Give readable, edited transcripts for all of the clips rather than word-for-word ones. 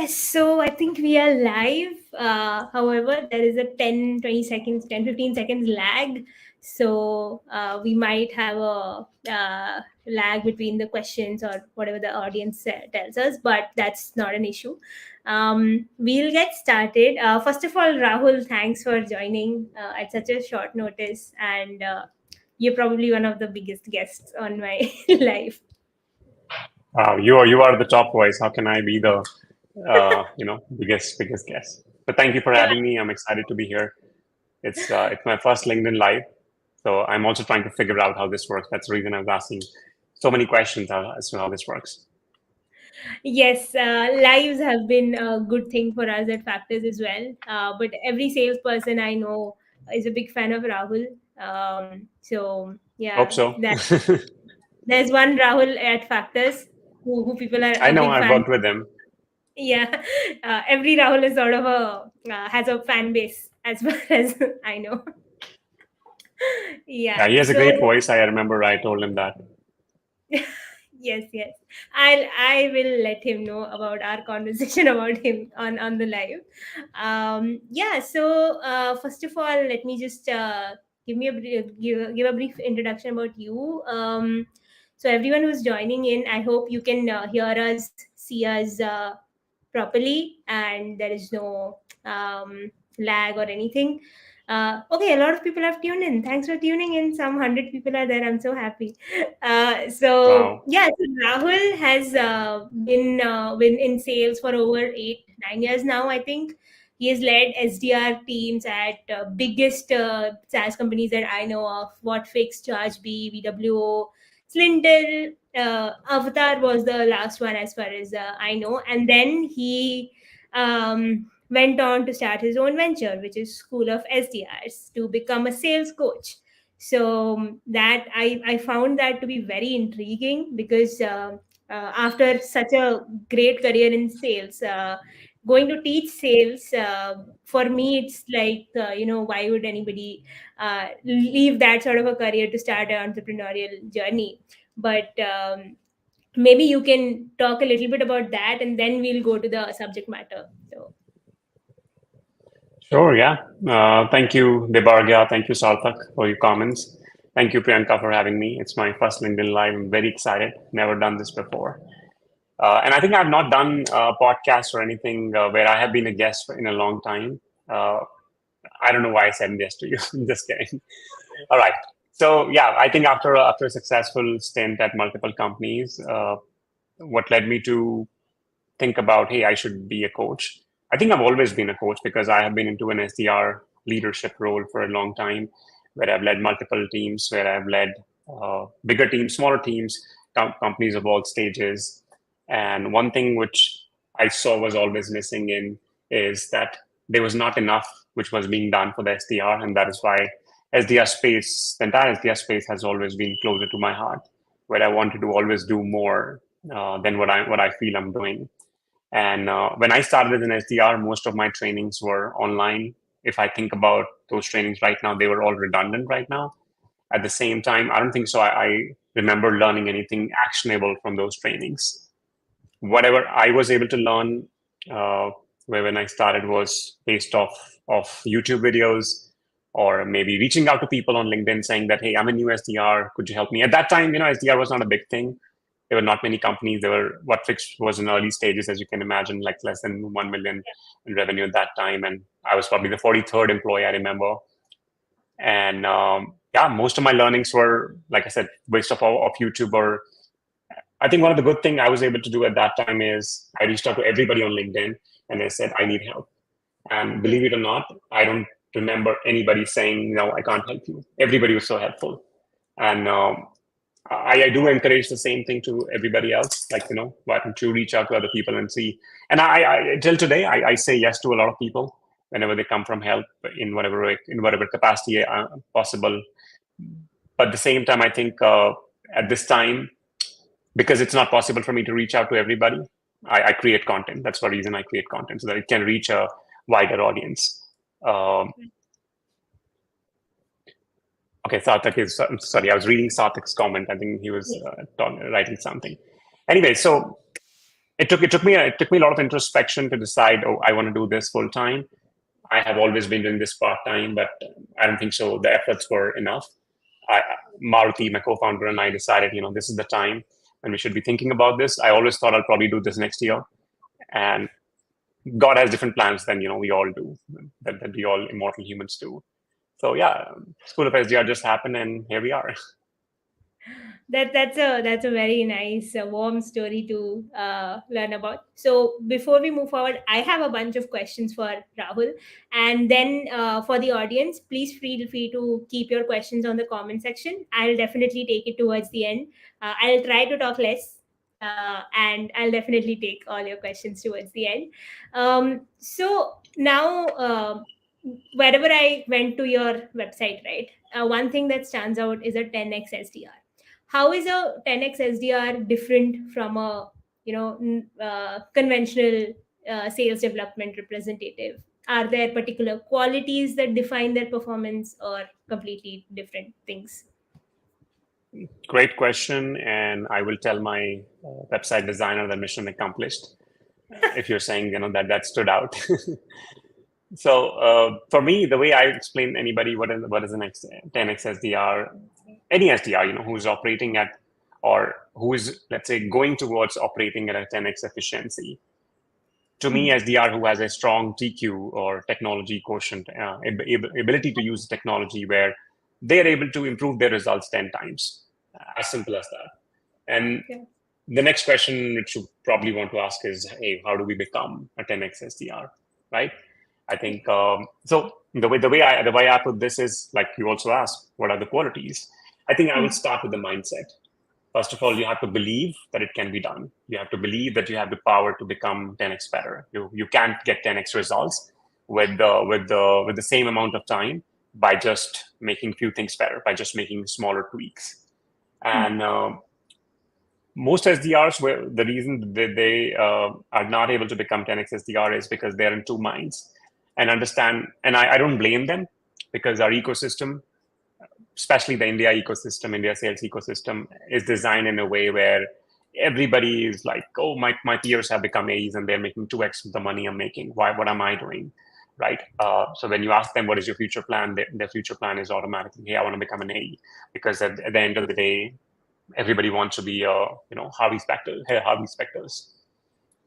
Yes, so I think we are live. However, there is a 10, 20 seconds, 10, 15 seconds lag. So we might have a lag between the questions or whatever the audience tells us, but that's not an issue. We'll get started. First of all, Rahul, thanks for joining at such a short notice. And you're probably one of the biggest guests on my life. You are the top voice. How can I be the biggest guest? But thank you for having me. I'm excited to be here. It's my first LinkedIn live, so I'm also trying to figure out how this works. That's the reason I was asking so many questions as to how this works. Yes, lives have been a good thing for us at Factors as well. But every salesperson I know is a big fan of Rahul. So Hope yeah, so. there's one Rahul at Factors who people are I a know big I've fan. worked with him. Yeah, every Rahul is sort of a has a fan base as far as I know. Yeah, Yeah, he has a so great voice. I remember I told him that. yes. I will let him know about our conversation about him on the live. Yeah. So first of all, let me just give a brief introduction about you. So everyone who's joining in, I hope you can hear us, see us properly, and there is no lag or anything. Okay, a lot of people have tuned in. Thanks for tuning in. Some 100 people are there. I'm so happy. So Wow. yeah, so Rahul has been in sales for over 8 9 years now. I think he has led SDR teams at biggest SaaS companies that I know of: Whatfix, ChargeBee, VWO, Slintel. Avatar was the last one as far as I know, and then he went on to start his own venture, which is School of SDRs, to become a sales coach. So that I found that to be very intriguing because after such a great career in sales, going to teach sales, for me it's like why would anybody leave that sort of a career to start an entrepreneurial journey? But maybe you can talk a little bit about that, and then we'll go to the subject matter. So Sure, yeah. Thank you, Debarga. Thank you, Sarthak, for your comments. Thank you, Priyanka, for having me. It's my first LinkedIn Live. I'm very excited. Never done this before. And I think I've not done a podcast or anything where I have been a guest in a long time. Uh, I don't know why I said yes to you. Just kidding. All right. So yeah, I think after a successful stint at multiple companies, what led me to think about, hey, I should be a coach. I think I've always been a coach because I have been into an SDR leadership role for a long time, where I've led multiple teams, where I've led bigger teams, smaller teams, companies of all stages. And one thing which I saw was always missing in is that there was not enough which was being done for the SDR, and that is why SDR space, the entire SDR space, has always been closer to my heart, where I wanted to always do more than what I feel I'm doing. And when I started as an SDR, most of my trainings were online. If I think about those trainings right now, they were all redundant right now. At the same time, I don't think so. I remember learning anything actionable from those trainings. Whatever I was able to learn uh, when I started was based off YouTube videos, or maybe reaching out to people on LinkedIn saying that, hey, I'm a new SDR. Could you help me? At that time, SDR was not a big thing. There were not many companies. Whatfix was in early stages, as you can imagine, like less than 1 million in revenue at that time. And I was probably the 43rd employee, I remember. And yeah, most of my learnings were, like I said, based off YouTube. Or I think one of the good things I was able to do at that time is I reached out to everybody on LinkedIn and I said, I need help. And believe it or not, I don't remember anybody saying, no, I can't help you. Everybody was so helpful. And I do encourage the same thing to everybody else. Like, why don't you reach out to other people and see? And I till today, I say yes to a lot of people whenever they come from help in whatever capacity possible. But at the same time, I think at this time, because it's not possible for me to reach out to everybody, I create content. That's the reason I create content, so that it can reach a wider audience. Okay, Sarthak is, sorry, I was reading Sarthak's comment. I think he was writing something. Anyway, so it took me a lot of introspection to decide, oh, I want to do this full time. I have always been doing this part time, but I don't think so. The efforts were enough. Maruti, my co-founder, and I decided, this is the time when we should be thinking about this. I always thought I'll probably do this next year, and God has different plans than we all do, that we all immortal humans do. So yeah, School of SDR just happened, and here we are. That's a very nice, warm story to learn about. So before we move forward, I have a bunch of questions for Rahul, and then for the audience, please feel free to keep your questions on the comment section. I'll definitely take it towards the end. I'll try to talk less. And I'll definitely take all your questions towards the end. So now, wherever I went to your website, right, one thing that stands out is a 10x SDR. How is a 10x SDR different from a conventional sales development representative? Are there particular qualities that define their performance, or completely different things? Great question, and I will tell my website designer that mission accomplished. If you're saying that stood out. So for me, the way I explain anybody what is the next 10x SDR, any SDR, who's operating at, or who is, let's say, going towards operating at a 10x efficiency. To me, SDR who has a strong TQ or technology quotient, ability to use technology where they're able to improve their results 10 times. As simple as that. And the next question which you probably want to ask is, hey, how do we become a 10x SDR, right? I think so. The way I put this is, like you also asked, what are the qualities? I think I will start with the mindset. First of all, you have to believe that it can be done. You have to believe that you have the power to become 10x better. You can't get 10x results with the same amount of time by just making few things better, by just making smaller tweaks. And most SDRs, where the reason they are not able to become 10x SDR is because they're in two minds. And understand, and I don't blame them, because our ecosystem, especially the India sales ecosystem, is designed in a way where everybody is like, oh, my peers have become A's and they're making 2x of the money I'm making. What am I doing? Right? So when you ask them, what is your future plan? Their future plan is automatically, hey, I want to become an A. Because at the end of the day, everybody wants to be, Harvey Specters.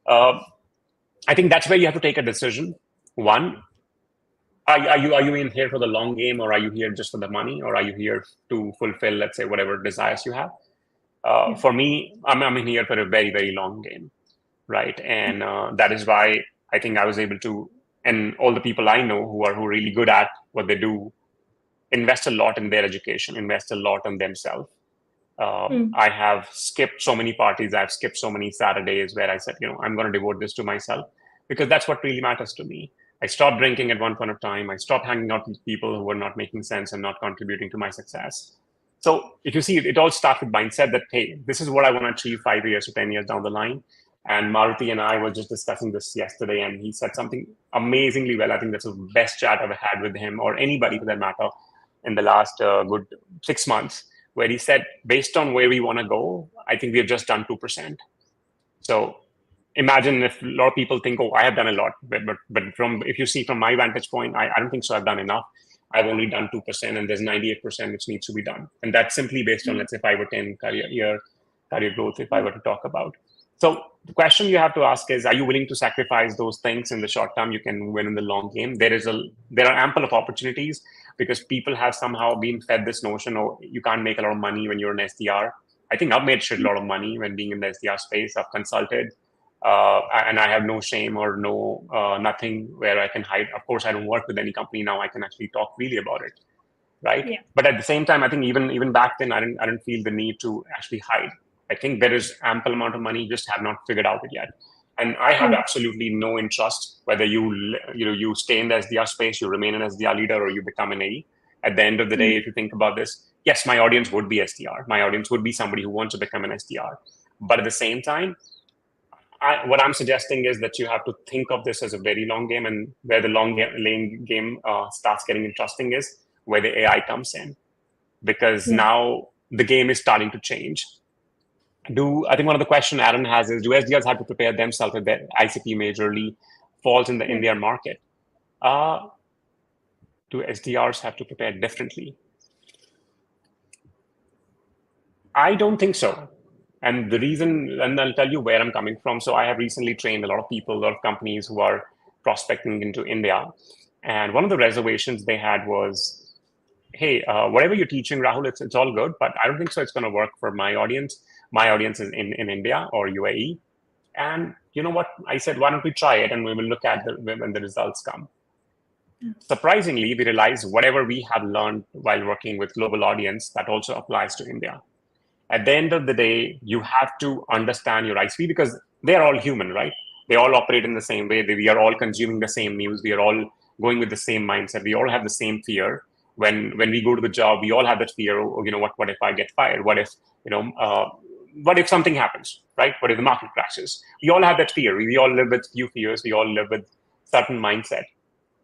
I think that's where you have to take a decision. One, are you in here for the long game, or are you here just for the money, or are you here to fulfill, let's say, whatever desires you have? For me, I'm in here for a very, very long game, right? And that is why I think I was able to, and all the people I know who are really good at what they do, invest a lot in their education, invest a lot in themselves. I have skipped so many parties. I've skipped so many Saturdays where I said, I'm going to devote this to myself, because that's what really matters to me. I stopped drinking at one point of time. I stopped hanging out with people who were not making sense and not contributing to my success. So if you see, it all starts with mindset that, hey, this is what I want to achieve 5 years or 10 years down the line. And Maruti and I were just discussing this yesterday, and he said something amazingly well. I think that's the best chat I've had with him, or anybody for that matter, in the last good 6 months, where he said, based on where we want to go, I think we have just done 2%. So imagine if a lot of people think, oh, I have done a lot. But if you see from my vantage point, I don't think so I've done enough. I've only done 2%, and there's 98% which needs to be done. And that's simply based on, let's say, 5 or 10 career growth, if I were to talk about. So the question you have to ask is, are you willing to sacrifice those things in the short term? You can win in the long game. There are ample of opportunities, because people have somehow been fed this notion, oh, you can't make a lot of money when you're an SDR. I think I've made a lot of money when being in the SDR space. I've consulted, and I have no shame or nothing where I can hide. Of course, I don't work with any company now. I can actually talk freely about it, right? Yeah. But at the same time, I think even back then, I didn't feel the need to actually hide. I think there is ample amount of money, just have not figured out it yet. And I have absolutely no interest whether you stay in the SDR space, you remain an SDR leader, or you become an AE. At the end of the day, if you think about this, yes, my audience would be SDR. My audience would be somebody who wants to become an SDR. But at the same time, what I'm suggesting is that you have to think of this as a very long game, and where the long game starts getting interesting is where the AI comes in, because now the game is starting to change. I think one of the question Aaron has is, do SDRs have to prepare themselves if their ICP majorly falls in their market? Do SDRs have to prepare differently? I don't think so. And the reason, and I'll tell you where I'm coming from. So I have recently trained a lot of people, a lot of companies who are prospecting into India. And one of the reservations they had was, hey, whatever you're teaching, Rahul, it's all good, but I don't think so it's going to work for my audience. My audience is in India or UAE. And you know what? I said, why don't we try it and we will look at when the results come. Surprisingly, we realized whatever we have learned while working with global audience, that also applies to India. At the end of the day, you have to understand your ICP because they're all human, right? They all operate in the same way. We are all consuming the same news. We are all going with the same mindset. We all have the same fear. When we go to the job, we all have that fear. Oh, you know what if I get fired? What if what if something happens, right? What if the market crashes? We all have that fear. We all live with few fears. We all live with certain mindset.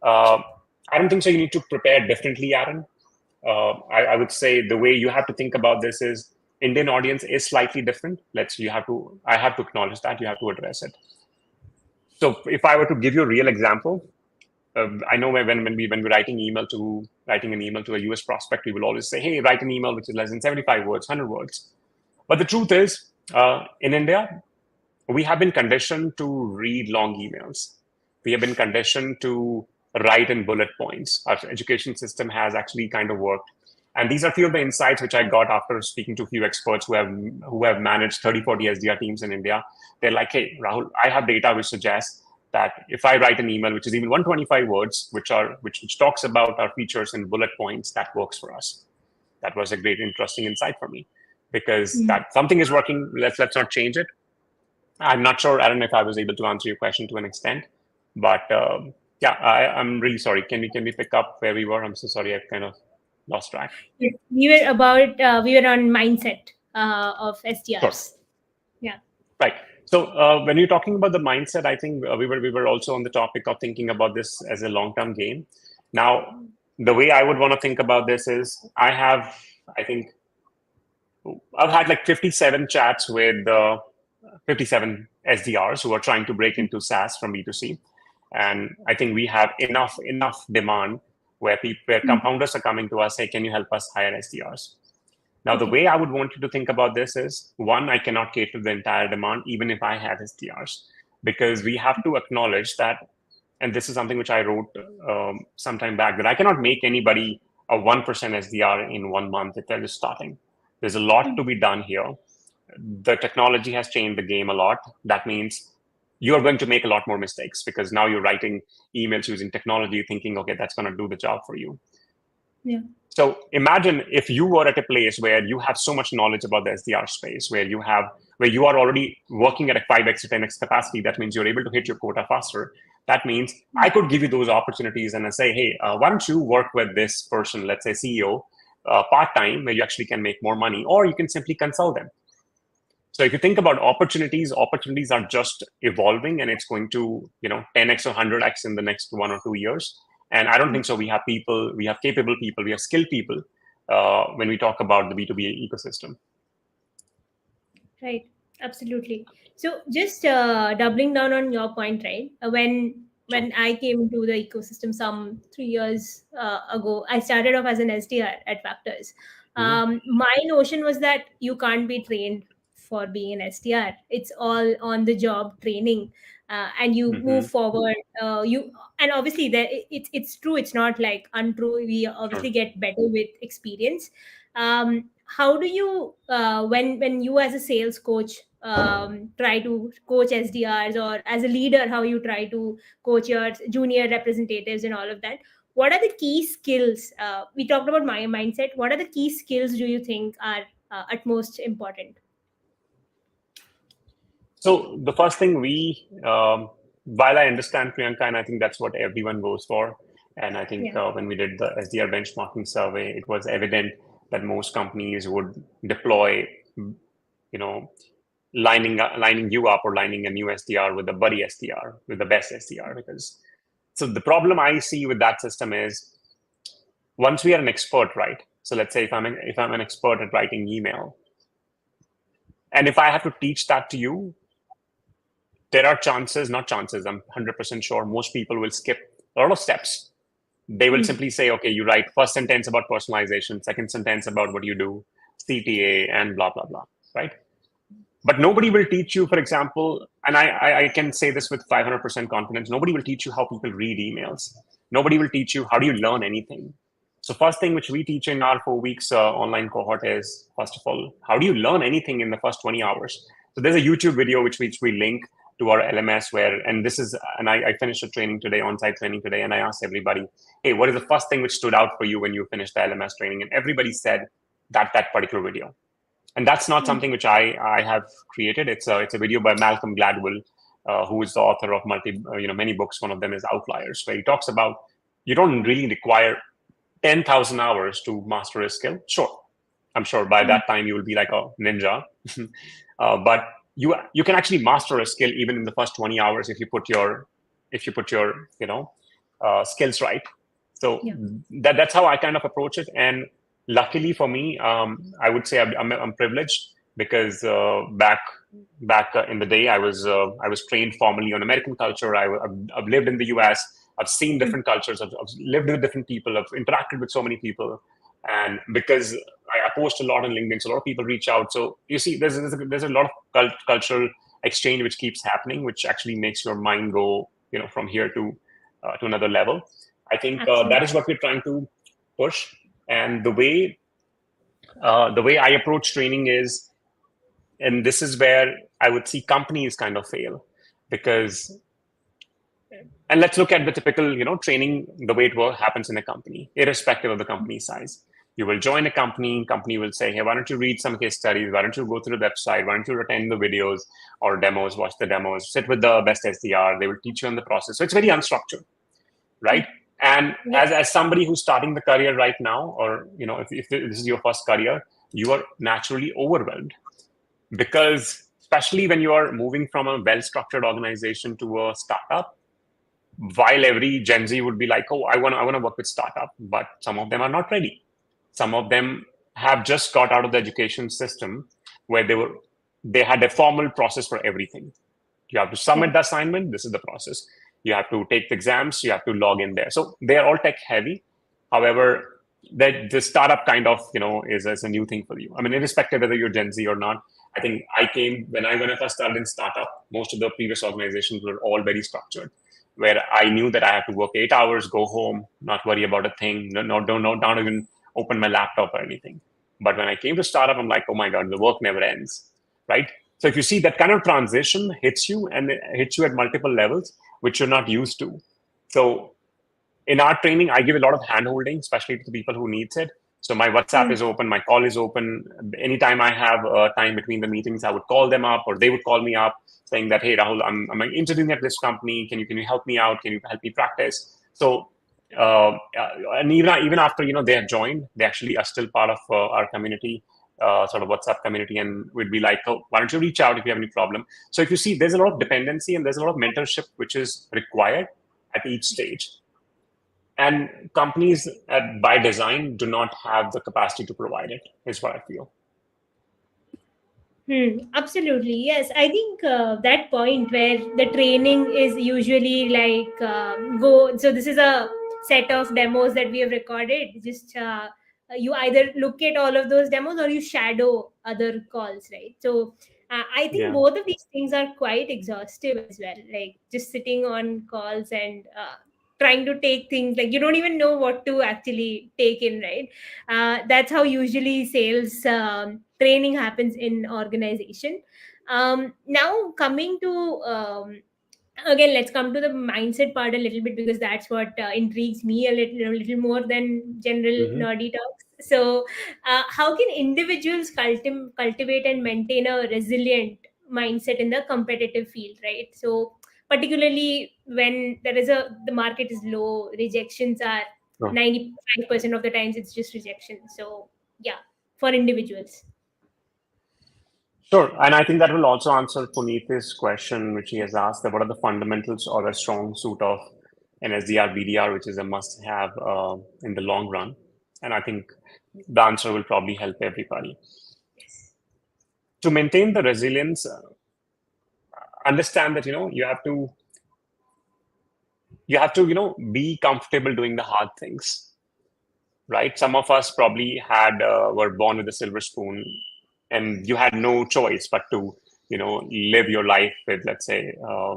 I don't think so. You need to prepare differently, Aaron. I would say the way you have to think about this is Indian audience is slightly different. I have to acknowledge that. You have to address it. So if I were to give you a real example, I know when we're writing an email to a US prospect, we will always say, hey, write an email which is less than 75 words, 100 words. But the truth is, in India, we have been conditioned to read long emails. We have been conditioned to write in bullet points. Our education system has actually kind of worked. And these are a few of the insights which I got after speaking to a few experts who have managed 30, 40 SDR teams in India. They're like, hey, Rahul, I have data which suggests that if I write an email which is even 125 words, which talks about our features in bullet points, that works for us. That was a great, interesting insight for me because that something is working. Let's not change it. I'm not sure, Aaron, if I was able to answer your question to an extent, but yeah, I'm really sorry. Can we pick up where we were? I'm so sorry. I've kind of lost track. Yes, we were on mindset of SDRs. Sure. Yeah. Right. So when you're talking about the mindset, I think we were also on the topic of thinking about this as a long-term game. Now, the way I would want to think about this is I've had like 57 chats with 57 SDRs who are trying to break into SaaS from B2C. And I think we have enough demand where compounders are coming to us, hey, can you help us hire SDRs? Now, the way I would want you to think about this is, one, I cannot cater the entire demand, even if I have SDRs, because we have to acknowledge that, and this is something which I wrote some time back, that I cannot make anybody a 1% SDR in 1 month if they're just starting. There's a lot to be done here. The technology has changed the game a lot. That means you're going to make a lot more mistakes because now you're writing emails using technology, thinking, okay, that's going to do the job for you. Yeah. So imagine if you were at a place where you have so much knowledge about the SDR space, where you are already working at a 5x to 10x capacity. That means you're able to hit your quota faster. That means I could give you those opportunities and I say, hey, why don't you work with this person, let's say CEO, part-time, where you actually can make more money, or you can simply consult them. So if you think about opportunities are just evolving, and it's going to 10x or 100x in the next 1 or 2 years. And I don't think so. We have people, we have capable people, we have skilled people when we talk about the B2B ecosystem. Right. Absolutely. So just doubling down on your point, right? When I came to the ecosystem some 3 years ago, I started off as an SDR at Factors. My notion was that you can't be trained for being an SDR. It's all on the job training, and you move forward. And obviously it's true. It's not like untrue. We obviously get better with experience. How do you when you as a sales coach try to coach SDRs, or as a leader, how you try to coach your junior representatives and all of that? What are the key skills? We talked about my mindset. What are the key skills do you think are at most important? So the first thing while I understand, Priyanka, and I think that's what everyone goes for, and I think when we did the SDR benchmarking survey, it was evident that most companies would deploy, lining you up or lining a new SDR with a buddy SDR, with the best SDR. So the problem I see with that system is, once we are an expert, right? So let's say if I'm an expert at writing email, And if I have to teach that to you, there are chances, not chances, I'm 100% sure most people will skip a lot of steps. They will Hmm. simply say, okay, you write first sentence about personalization, second sentence about what you do, CTA, and blah, blah, blah, right? But nobody will teach you, for example, and I can say this with 500% confidence, nobody will teach you how people read emails. Nobody will teach you how do you learn anything. So first thing which we teach in our 4 weeks online cohort is, first of all, how do you learn anything in the first 20 hours? So there's a YouTube video which we link to our LMS where, and this is, and I finished a training today, on-site training today, and I asked everybody, hey, what is the first thing which stood out for you when you finished the LMS training? And everybody said that particular video. And that's not something which I have created. It's a video by Malcolm Gladwell, who is the author of many books. One of them is Outliers, where he talks about you don't really require 10,000 hours to master a skill. Sure, I'm sure by that time you will be like a ninja, but you can actually master a skill even in the first 20 hours if you put your skills right. So Yeah. that's how I kind of approach it. And luckily for me, I would say I'm privileged because back in the day, I was trained formally on American culture. I've lived in the U.S. I've seen Hmm. different cultures. I've lived with different people. I've interacted with so many people, and because I post a lot on LinkedIn, so a lot of people reach out. So you see, there's a lot of cultural exchange which keeps happening, which actually makes your mind go, from here to another level. I think that Absolutely. is what we're trying to push. And the way I approach training is, and this is where I would see companies kind of fail, because, and let's look at the typical, training, the way it happens in a company, irrespective of the company size. You will join a company will say, hey, why don't you read some case studies? Why don't you go through the website? Why don't you attend the videos or demos, watch the demos, sit with the best SDR? They will teach you on the process. So it's very unstructured, Hmm. right? And Yeah. as somebody who's starting the career right now, or if this is your first career, you are naturally overwhelmed, because especially when you are moving from a well-structured organization to a startup, while every Gen Z would be like, oh, I want to work with startup, but some of them are not ready. Some of them have just got out of the education system where they had a formal process for everything. You have to submit the assignment. This is the process. You have to take the exams. You have to log in there. So they are all tech heavy. However, that the startup kind of is a new thing for you. I mean, irrespective whether you're Gen Z or not. I think I came when I first started in startup. Most of the previous organizations were all very structured, where I knew that I have to work 8 hours, go home, not worry about a thing, don't even open my laptop or anything. But when I came to startup, I'm like, oh my god, the work never ends, right? So if you see that kind of transition hits you, and it hits you at multiple levels, which you're not used to. So in our training, I give a lot of hand holding, especially to the people who needs it. So my WhatsApp Hmm. is open, my call is open. Anytime I have time between the meetings, I would call them up, or they would call me up saying that, hey, Rahul, I'm interviewing at this company. Can you help me out? Can you help me practice? So and even after they have joined, they actually are still part of our community, sort of WhatsApp community, and we'd be like, oh, why don't you reach out if you have any problem? So if you see, there's a lot of dependency and there's a lot of mentorship which is required at each stage. And companies by design do not have the capacity to provide it, is what I feel. Hmm, absolutely. Yes. I think that point where the training is usually like go. So, this is a set of demos that we have recorded. Just you either look at all of those demos or you shadow other calls, right? So, I think Yeah. both of these things are quite exhaustive as well. Like just sitting on calls and trying to take things, like you don't even know what to actually take in, right? That's how usually sales training happens in organization. Now coming to again, let's come to the mindset part a little bit, because that's what intrigues me a little more than general Hmm. nerdy talks. So how can individuals cultivate and maintain a resilient mindset in the competitive field, right? So particularly when the market is low, rejections are Sure. 95% of the times it's just rejection. So yeah, for individuals. Sure. And I think that will also answer Puneet's question, which he has asked, that what are the fundamentals or a strong suit of an SDR BDR, which is a must have in the long run. And I think the answer will probably help everybody. to maintain the resilience, understand that you have to be comfortable doing the hard things, right? Some of us probably were born with a silver spoon, and you had no choice but to live your life with, let's say, a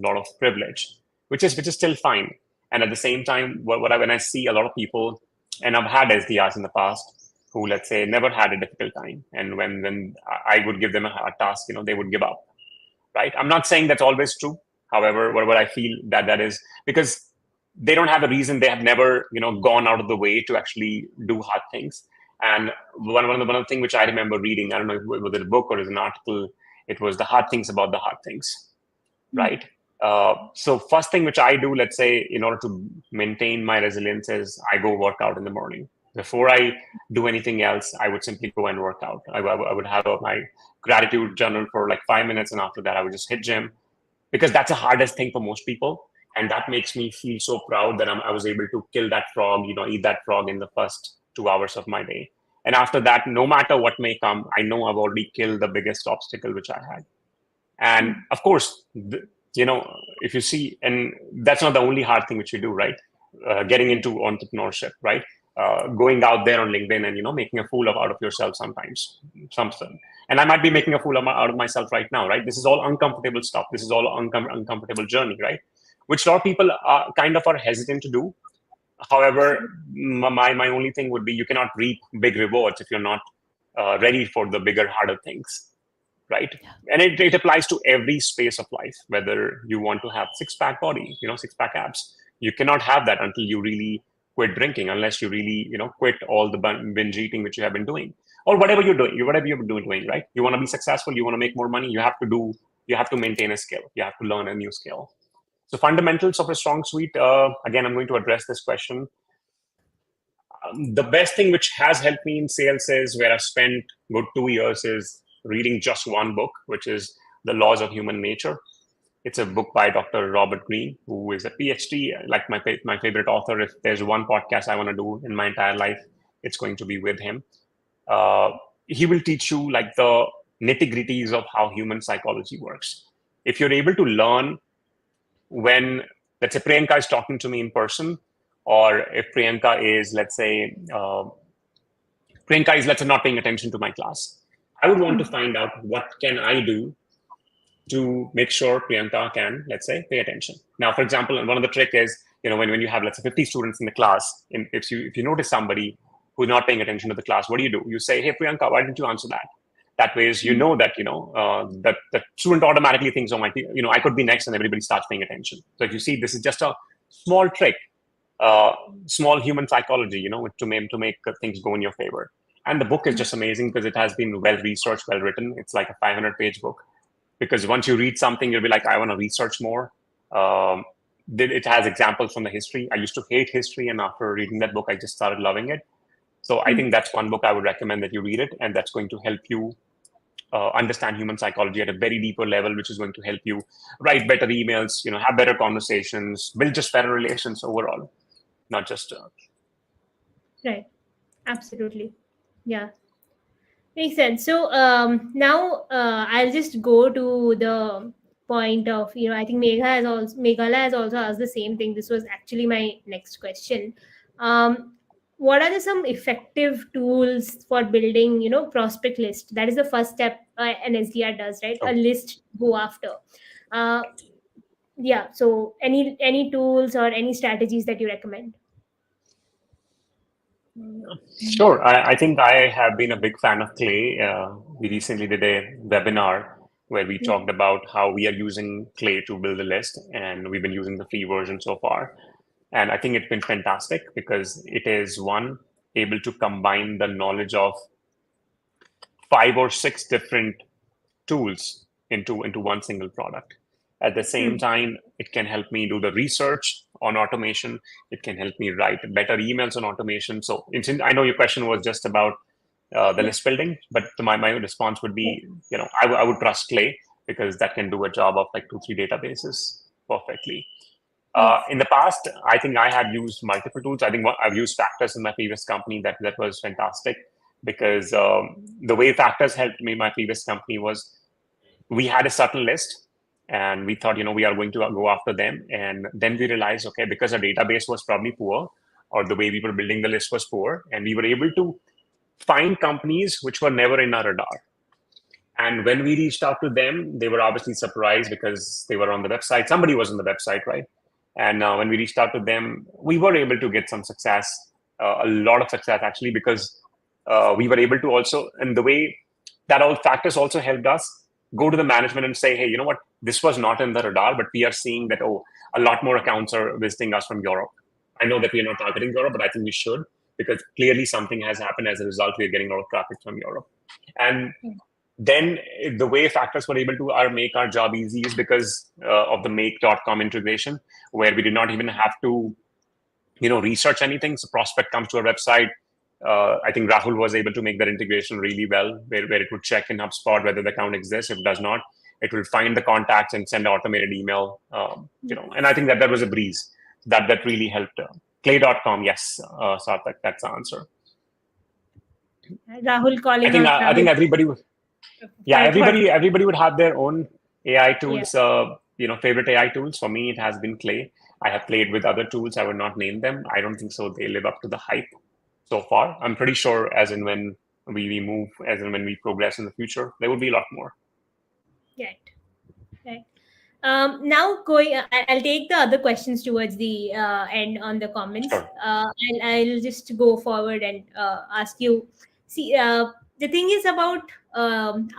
lot of privilege, which is still fine. And at the same time, when I see a lot of people, and I've had SDRs in the past who, let's say, never had a difficult time, and when I would give them a hard task, they would give up, right? I'm not saying that's always true. However, what I feel that is because they don't have a reason. They have never, gone out of the way to actually do hard things. And one of the things which I remember reading, I don't know if it was a book or it was an article, it was the hard things about the hard things, right? So first thing which I do, let's say, in order to maintain my resilience is I go work out in the morning. Before I do anything else, I would simply go and work out. I would have my gratitude journal for like 5 minutes, and after that, I would just hit gym, because that's the hardest thing for most people. And that makes me feel so proud that I was able to kill that frog, eat that frog in the first 2 hours of my day. And after that, no matter what may come, I know I've already killed the biggest obstacle which I had. And of course, if you see, and that's not the only hard thing which you do, right? Getting into entrepreneurship, right? Going out there on LinkedIn and making a fool out of yourself sometimes, something. And I might be making a fool out of myself right now, right? This is all uncomfortable stuff. This is all uncomfortable journey, right? Which a lot of people are hesitant to do. However, my only thing would be you cannot reap big rewards if you're not ready for the bigger, harder things, right? And it applies to every space of life, whether you want to have six-pack body, six-pack abs. You cannot have that until you really quit drinking, unless you really, quit all the binge eating which you have been doing, or whatever you're doing, whatever you're doing, right? You want to be successful, you want to make more money, you have to maintain a skill, you have to learn a new skill. So fundamentals of a strong suite, again, I'm going to address this question. The best thing which has helped me in sales is where I've spent good 2 years is reading just one book, which is The Laws of Human Nature. It's a book by Dr. Robert Greene, who is a PhD, like my favorite author. If there's one podcast I want to do in my entire life, it's going to be with him. He will teach you like the nitty-gritties of how human psychology works. If you're able to learn when, let's say, Priyanka is talking to me in person, or if Priyanka is, let's say, not paying attention to my class, I would want to find out what can I do to make sure Priyanka can, let's say, pay attention. Now, for example, one of the trick is, when you have, let's say, 50 students in the class, if you notice somebody who's not paying attention to the class, what do? You say, hey, Priyanka, why didn't you answer that? That way, that that the student automatically thinks, oh my, I could be next, and everybody starts paying attention. So if you see, this is just a small trick, small human psychology, to make things go in your favor. And the book is just amazing because it has been well researched, well written. It's like a 500-page book. Because once you read something, you'll be like, I want to research more. It has examples from the history. I used to hate history, and after reading that book, I just started loving it. So I think that's one book I would recommend that you read it, and that's going to help you understand human psychology at a very deeper level, which is going to help you write better emails, have better conversations, build just better relations overall, not just. Right. Absolutely. Yeah. Makes sense. So now I'll just go to the point of, I think Meghala has also asked the same thing. This was actually my next question. What are some effective tools for building, prospect list? That is the first step an SDR does, right? A list to go after. Yeah. So any tools or any strategies that you recommend? Sure. I think I have been a big fan of Clay. We recently did a webinar where we talked about how we are using Clay to build a list, and we've been using the free version so far. And I think it's been fantastic because it is, one, able to combine the knowledge of 5 or 6 different tools into one single product. At the same time, it can help me do the research on automation. It can help me write better emails on automation. So I know your question was just about the list building, but my response would be, I would trust Clay because that can do a job of like 2-3 databases perfectly. In the past, I think I have used multiple tools. I think I've used Factors in my previous company. That was fantastic. because the way factors helped me, my previous company, was we had a certain list and we thought, we are going to go after them. And then we realized, okay, because our database was probably poor or the way we were building the list was poor, and we were able to find companies which were never in our radar. And when we reached out to them, they were obviously surprised because they were on the website. Somebody was on the website, right? And when we reached out to them, we were able to get some success, a lot of success actually, because we were able to also, and the way that all factors also helped us go to the management and say, hey, you know what, this was not in the radar, but we are seeing that, a lot more accounts are visiting us from Europe. I know that we are not targeting Europe, but I think we should, because clearly something has happened. As a result, we are getting a lot of traffic from Europe. And then the way factors were able to make our job easy is because of the make.com integration, where we did not even have to research anything. So prospect comes to our website. I think Rahul was able to make that integration really well, where it would check in HubSpot whether the account exists. If it does not, it will find the contacts and send an automated email. And I think that was a breeze. That really helped. Clay.com, yes, Sarthak, that's the answer. Rahul calling out. I think everybody would. Yeah, everybody would have their own AI tools. Favorite AI tools. For me, it has been Clay. I have played with other tools. I would not name them. I don't think so. They live up to the hype so far. I'm pretty sure as and when we move, as and when we progress in the future, there will be a lot more. Right. Now I'll take the other questions towards the end on the comments. Sure. I'll just go forward and ask you. See, the thing is about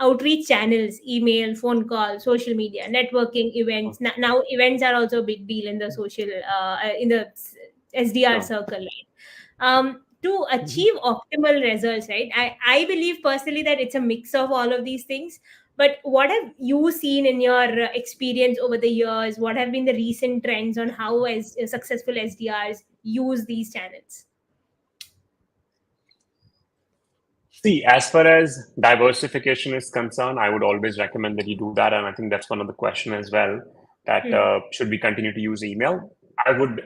outreach channels, email, phone call, social media, networking, events. Now events are also a big deal in the social, in the SDR circle, right? To achieve optimal results, right? I believe personally that it's a mix of all of these things. But what have you seen in your experience over the years? What have been the recent trends on how successful SDRs use these channels? See, as far as diversification is concerned, I would always recommend that you do that. And I think that's one of the questions as well, that should we continue to use email? I would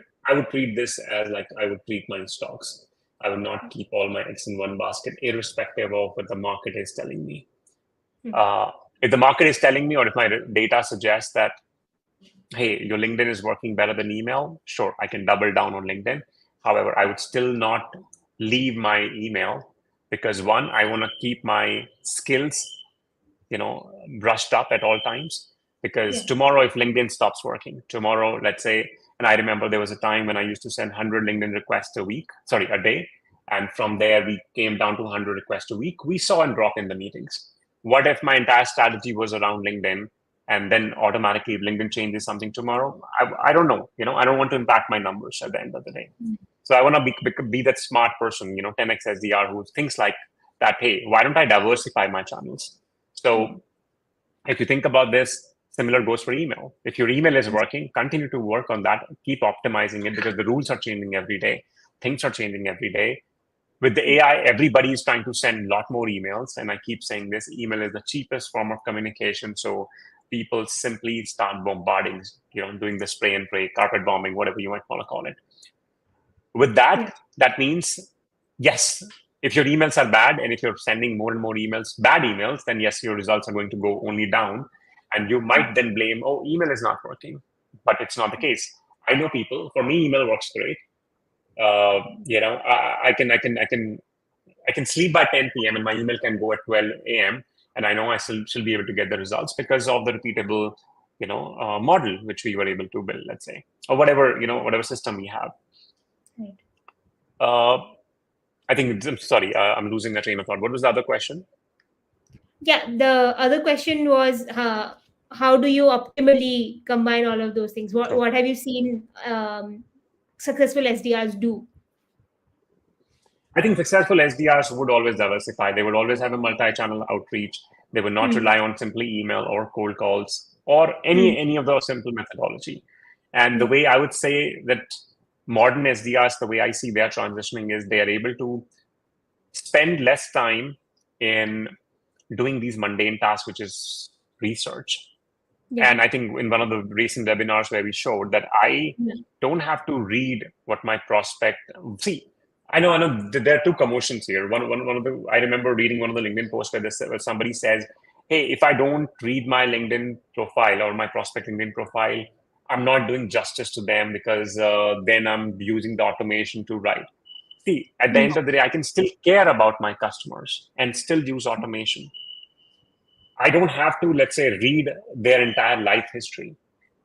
treat this as like I would treat my stocks. I would not keep all my eggs in one basket, irrespective of what the market is telling me. If the market is telling me, or if my data suggests that, hey, your LinkedIn is working better than email, sure, I can double down on LinkedIn. However, I would still not leave my email, because one, I want to keep my skills, brushed up at all times. Because tomorrow, if LinkedIn stops working, tomorrow, let's say, and I remember there was a time when I used to send 100 LinkedIn requests a day. And from there, we came down to 100 requests a week. We saw a drop in the meetings. What if my entire strategy was around LinkedIn, and then automatically if LinkedIn changes something tomorrow? I don't know. I don't want to impact my numbers at the end of the day. So I want to be that smart person, 10x SDR, who thinks like that, hey, why don't I diversify my channels? So if you think about this, similar goes for email. If your email is working, continue to work on that. Keep optimizing it, because the rules are changing every day. Things are changing every day. With the AI, everybody is trying to send a lot more emails. And I keep saying this, email is the cheapest form of communication. So people simply start bombarding, doing the spray and pray, carpet bombing, whatever you might want to call it. With that, that means, yes, if your emails are bad, and if you're sending more and more bad emails, then yes, your results are going to go only down. And you might then blame, oh, email is not working. But it's not the case. I know people, for me, email works great. I can sleep by 10 p.m. and my email can go at 12 a.m. and I know I still be able to get the results because of the repeatable, model which we were able to build, let's say, or whatever system we have. Right. I think, I'm sorry, I'm losing the train of thought. What was the other question? Yeah, the other question was, how do you optimally combine all of those things? What have you seen successful SDRs do? I think successful SDRs would always diversify. They would always have a multi-channel outreach. They would not rely on simply email or cold calls or any of those simple methodology. And the way I would say that modern SDRs, the way I see their transitioning is they are able to spend less time in doing these mundane tasks, which is research. And I think in one of the recent webinars where we showed that I don't have to read what my prospect, see, I know. There are two commotions here. One of the. I remember reading one of the LinkedIn posts where somebody says, "Hey, if I don't read my LinkedIn profile or my prospect LinkedIn profile, I'm not doing justice to them because then I'm using the automation to write." See, at the Mm, end of the day, I can still care about my customers and still use automation. I don't have to, let's say, read their entire life history.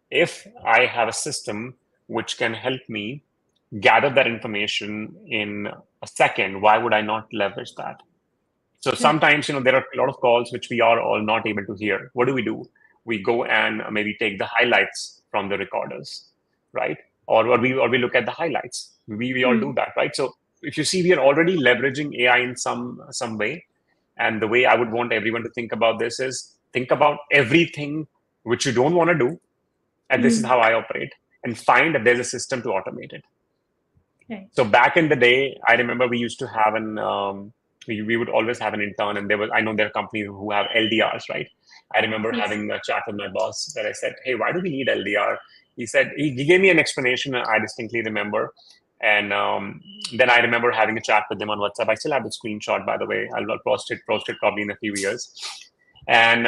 If I have a system which can help me gather that information in a second, why would I not leverage that? So right. sometimes, there are a lot of calls which we are all not able to hear. What do? We go and maybe take the highlights from the recorders, right? Or we look at the highlights. We all do Mm, that, right? So if you see, we are already leveraging AI in some way. And the way I would want everyone to think about this is think about everything which you don't want to do, and this is mm, how I operate, and find that there's a system to automate it. right. So back in the day, I remember we used to have we would always have an intern, and I know there are companies who have LDRs, right? I remember Yes. having a chat with my boss where I said, "Hey, why do we need LDR?" He gave me an explanation. I distinctly remember, and then I remember having a chat with him on WhatsApp. I still have the screenshot, by the way. I'll post it probably in a few years. And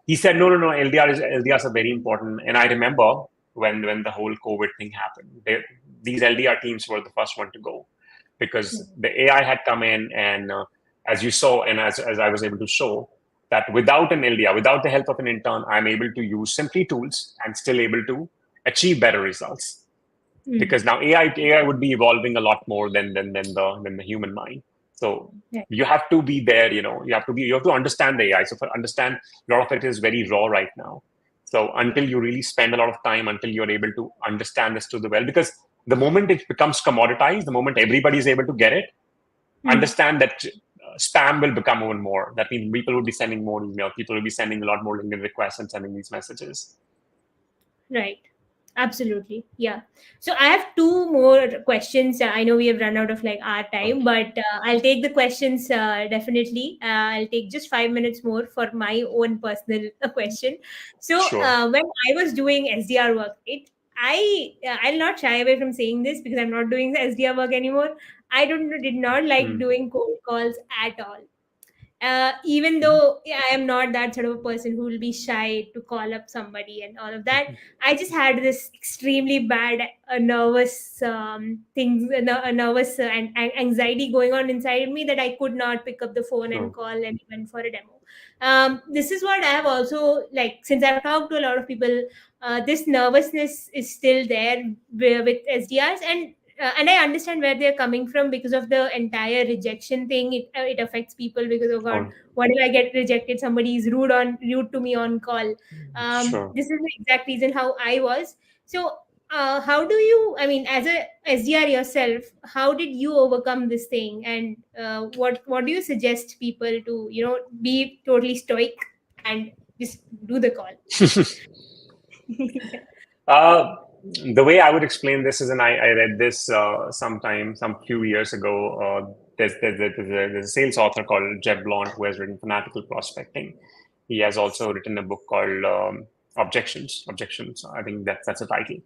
he said, no, no, no, LDRs are very important. And I remember when the whole COVID thing happened, these LDR teams were the first one to go Yeah. because the AI had come in, and as you saw, and as I was able to show, that without an LDR, without the help of an intern, I'm able to use simply tools and still able to achieve better results. Mm, Because now AI would be evolving a lot more than the human mind. So right. you have to be there. You have to understand the AI. So for understand, a lot of it is very raw right now. So until you really spend a lot of time, until you're able to understand this to the well, because the moment it becomes commoditized, the moment everybody is able to get it, Mm, understand that spam will become even more. That means people will be sending more email, people will be sending a lot more LinkedIn requests and sending these messages. right. Absolutely. Yeah. So I have two more questions. I know we have run out of like our time, but I'll take the questions definitely. I'll take just 5 minutes more for my own personal question. So Sure. when I was doing SDR work, I'll not shy away from saying this because I'm not doing the SDR work anymore. I don't did not like Mm. doing cold calls at all. Even Mhm. though I am not that sort of a person who will be shy to call up somebody and all of that, I just had this extremely bad nervous things, a nervous and anxiety going on inside me that I could not pick up the phone and Sure. call anyone for a demo. This is what I have also like since I've talked to a lot of people. This nervousness is still there with SDRs, and I understand where they're coming from because of the entire rejection thing. It affects people because, oh God, Sure. what if I get rejected? Somebody is rude to me on call. Sure. This is the exact reason how I was. So, how do you? I mean, as a SDR yourself, how did you overcome this thing? And what do you suggest people to be totally stoic and just do the call? Uh, the way I would explain this is, and I read this some few years ago. There's a sales author called Jeb Blount who has written Fanatical Prospecting. He has also written a book called Objections. Objections. I think that's a title.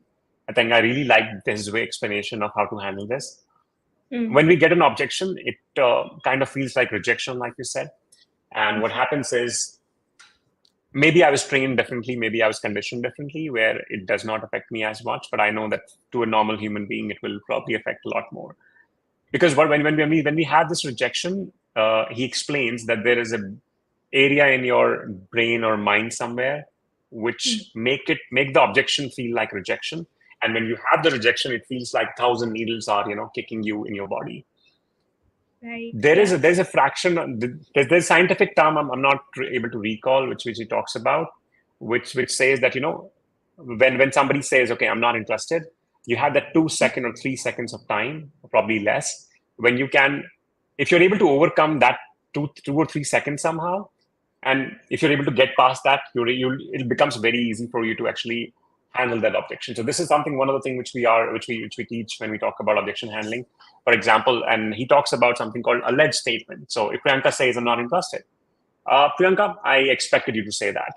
I think I really like this way explanation of how to handle this. Mm, When we get an objection, it kind of feels like rejection, like you said. And what yes. happens is maybe I was trained differently, maybe I was conditioned differently, where it does not affect me as much. But I know that to a normal human being, it will probably affect a lot more. Because when we have this rejection, he explains that there is a area in your brain or mind somewhere Mm, which make the objection feel like rejection. And when you have the rejection, it feels like 1,000 needles are kicking you in your body. right. There's Yeah. a fraction. There's a scientific term I'm not able to recall, which he talks about, which says that when somebody says, okay, I'm not interested, you have that 2 second or 3 seconds of time, probably less, when you can, if you're able to overcome that two or 3 seconds somehow, and if you're able to get past that, it becomes very easy for you to actually handle that objection. So this is something, one of the things which we teach when we talk about objection handling. For example, and he talks about something called a ledge statement. So if Priyanka says, I'm not interested, Priyanka, I expected you to say that.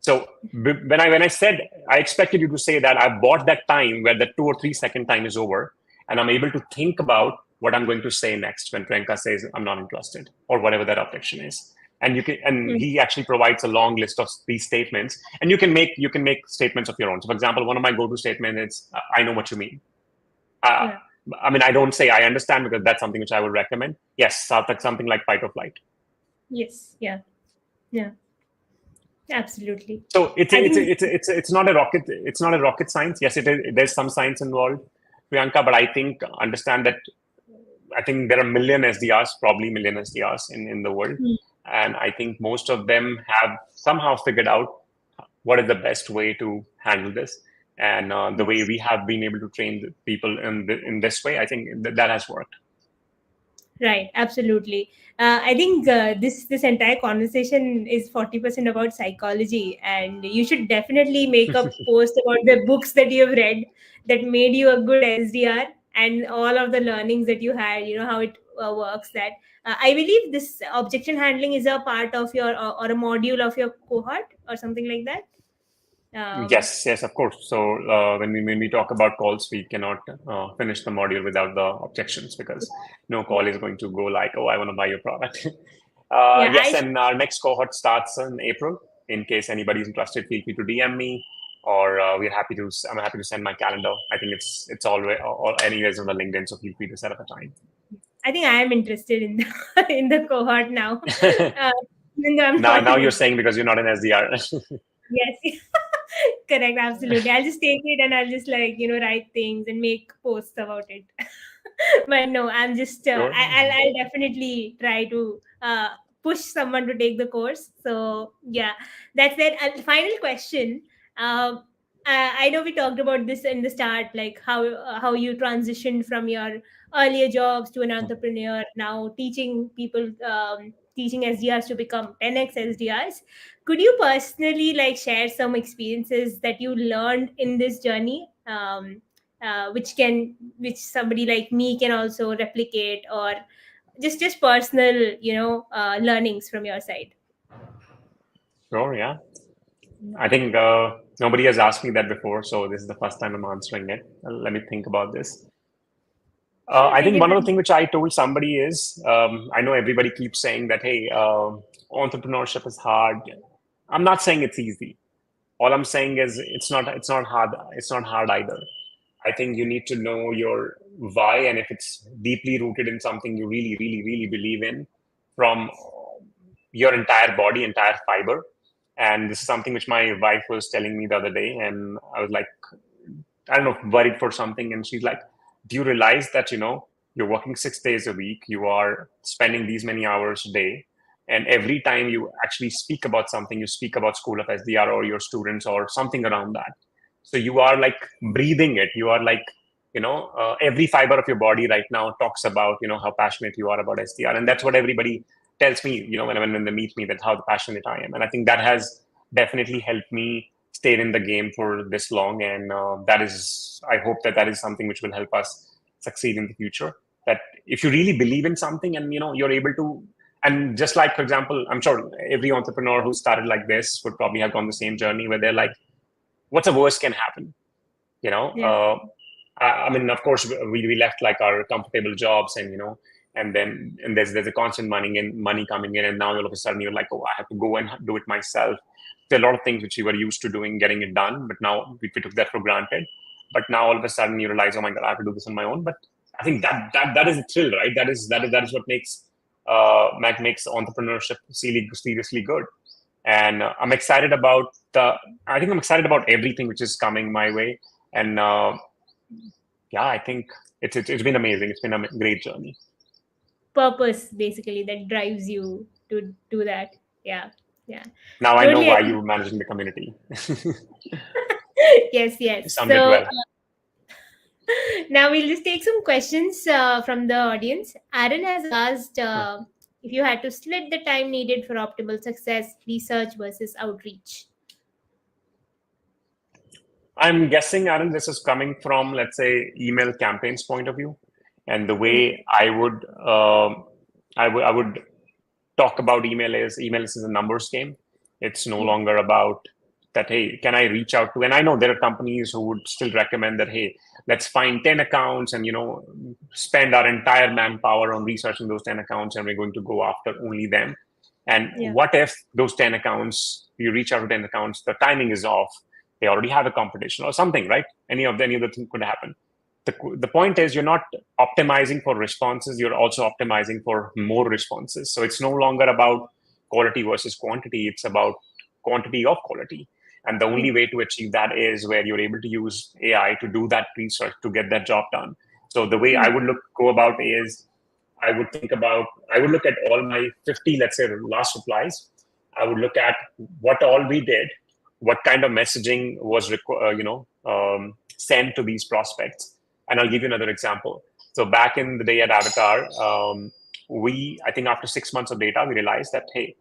So when I said I expected you to say that, I bought that time where the 2 or 3 second time is over, and I'm able to think about what I'm going to say next when Priyanka says I'm not interested or whatever that objection is. And he actually provides a long list of these statements, and you can make statements of your own. So, for example, one of my go-to statements is, "I know what you mean." Uh, Yeah. I mean, I don't say I understand because that's something which I would recommend. Yes, Sarthak, something like fight or flight. Yes. Yeah. Yeah. Absolutely. So I think. it's not a rocket science. Yes, it is. There's some science involved, Priyanka, but I think understand that I think there are million SDRs, probably million SDRs in the world, Hmm. and I think most of them have somehow figured out what is the best way to handle this. And the way Yes. we have been able to train the people in this way, I think that has worked. Right, absolutely. I think this entire conversation is 40% about psychology, and you should definitely make a post about the books that you have read that made you a good SDR and all of the learnings that you had. You know how it works. That I believe this objection handling is a part of your or a module of your cohort or something like that. Yes, yes, of course. So when we talk about calls, we cannot finish the module without the objections because no call Yeah, is going to go like, "Oh, I want to buy your product." yeah. Yes, and our next cohort starts in April. In case anybody's interested, feel free to DM me, or we're happy to. I'm happy to send my calendar. I think it's always all anyways on the LinkedIn, so feel free to set up a time. I think I am interested in the in the cohort now. Even though I'm Now, not now in you're it. saying because you're not an SDR. Yes, correct, absolutely. I'll just take it and I'll just write things and make posts about it. But no, I'm just Sure. I'll definitely try to push someone to take the course. So yeah, that's it. Final question. Um, I know we talked about this in the start, like how you transitioned from your earlier jobs to an entrepreneur, now teaching people, teaching SDRs to become 10x SDRs. Could you personally share some experiences that you learned in this journey, which somebody like me can also replicate, or just personal learnings from your side? Sure, yeah. I think nobody has asked me that before, so this is the first time I'm answering it. Let me think about this. Sure, I take think your one of the time. things which I told somebody is, I know everybody keeps saying that, hey, entrepreneurship is hard. I'm not saying it's easy. All I'm saying is it's not hard. It's not hard either. I think you need to know your why, and if it's deeply rooted in something you really, really, really believe in, from your entire body, entire fiber. And this is something which my wife was telling me the other day, and I was like, I don't know, worried for something. And she's like, "Do you realize that you're working 6 days a week, you are spending these many hours a day, and every time you actually speak about something, you speak about School of SDR or your students or something around that. So you are like breathing it. You are like every fiber of your body right now talks about how passionate you are about SDR, and that's what everybody tells me when they meet me, that how passionate I am. And I think that has definitely helped me stay in the game for this long, and that is, I hope that is something which will help us succeed in the future. That if you really believe in something and you're able to, and just like, for example, I'm sure every entrepreneur who started like this would probably have gone the same journey where they're like, what's the worst can happen? you know Yeah. uh, I mean, of course, we left like our comfortable jobs, and and there's a constant money coming in, and now all of a sudden you're like, oh, I have to go and do it myself. There are a lot of things which you were used to doing, getting it done, but now we took that for granted. But now all of a sudden you realize, oh my god, I have to do this on my own. But I think that is a thrill, right? That is what makes entrepreneurship seriously good. And I think I'm excited about everything which is coming my way. And yeah, I think it's been amazing. It's been a great journey. Purpose basically that drives you to do that. Yeah. Yeah, Now I know totally why agree. you're managing the community. Yes, You yes. summed it So well. now we'll just take some questions from the audience. Aaron has asked, if you had to split the time needed for optimal success, research versus outreach. I'm guessing, Aaron, this is coming from, let's say, email campaigns point of view, and the Hmm. way I would talk about email is a numbers game. It's no Yeah. longer about that, hey, can I reach out to? And I know there are companies who would still recommend that, hey, let's find 10 accounts and, spend our entire manpower on researching those 10 accounts, and we're going to go after only them. And Yeah. what if those 10 accounts, you reach out to 10 accounts, the timing is off, they already have a competition or something, right? Any of the thing could happen. The point is, you're not optimizing for responses, you're also optimizing for more responses. So it's no longer about quality versus quantity, it's about quantity of quality. And the only way to achieve that is where you're able to use AI to do that research to get that job done. So the way I would go about is, I would look at all my 50, let's say, last replies. I would look at what all we did, what kind of messaging was sent to these prospects. And I'll give you another example. So back in the day at Avatar, I think after 6 months of data, we realized that, hey,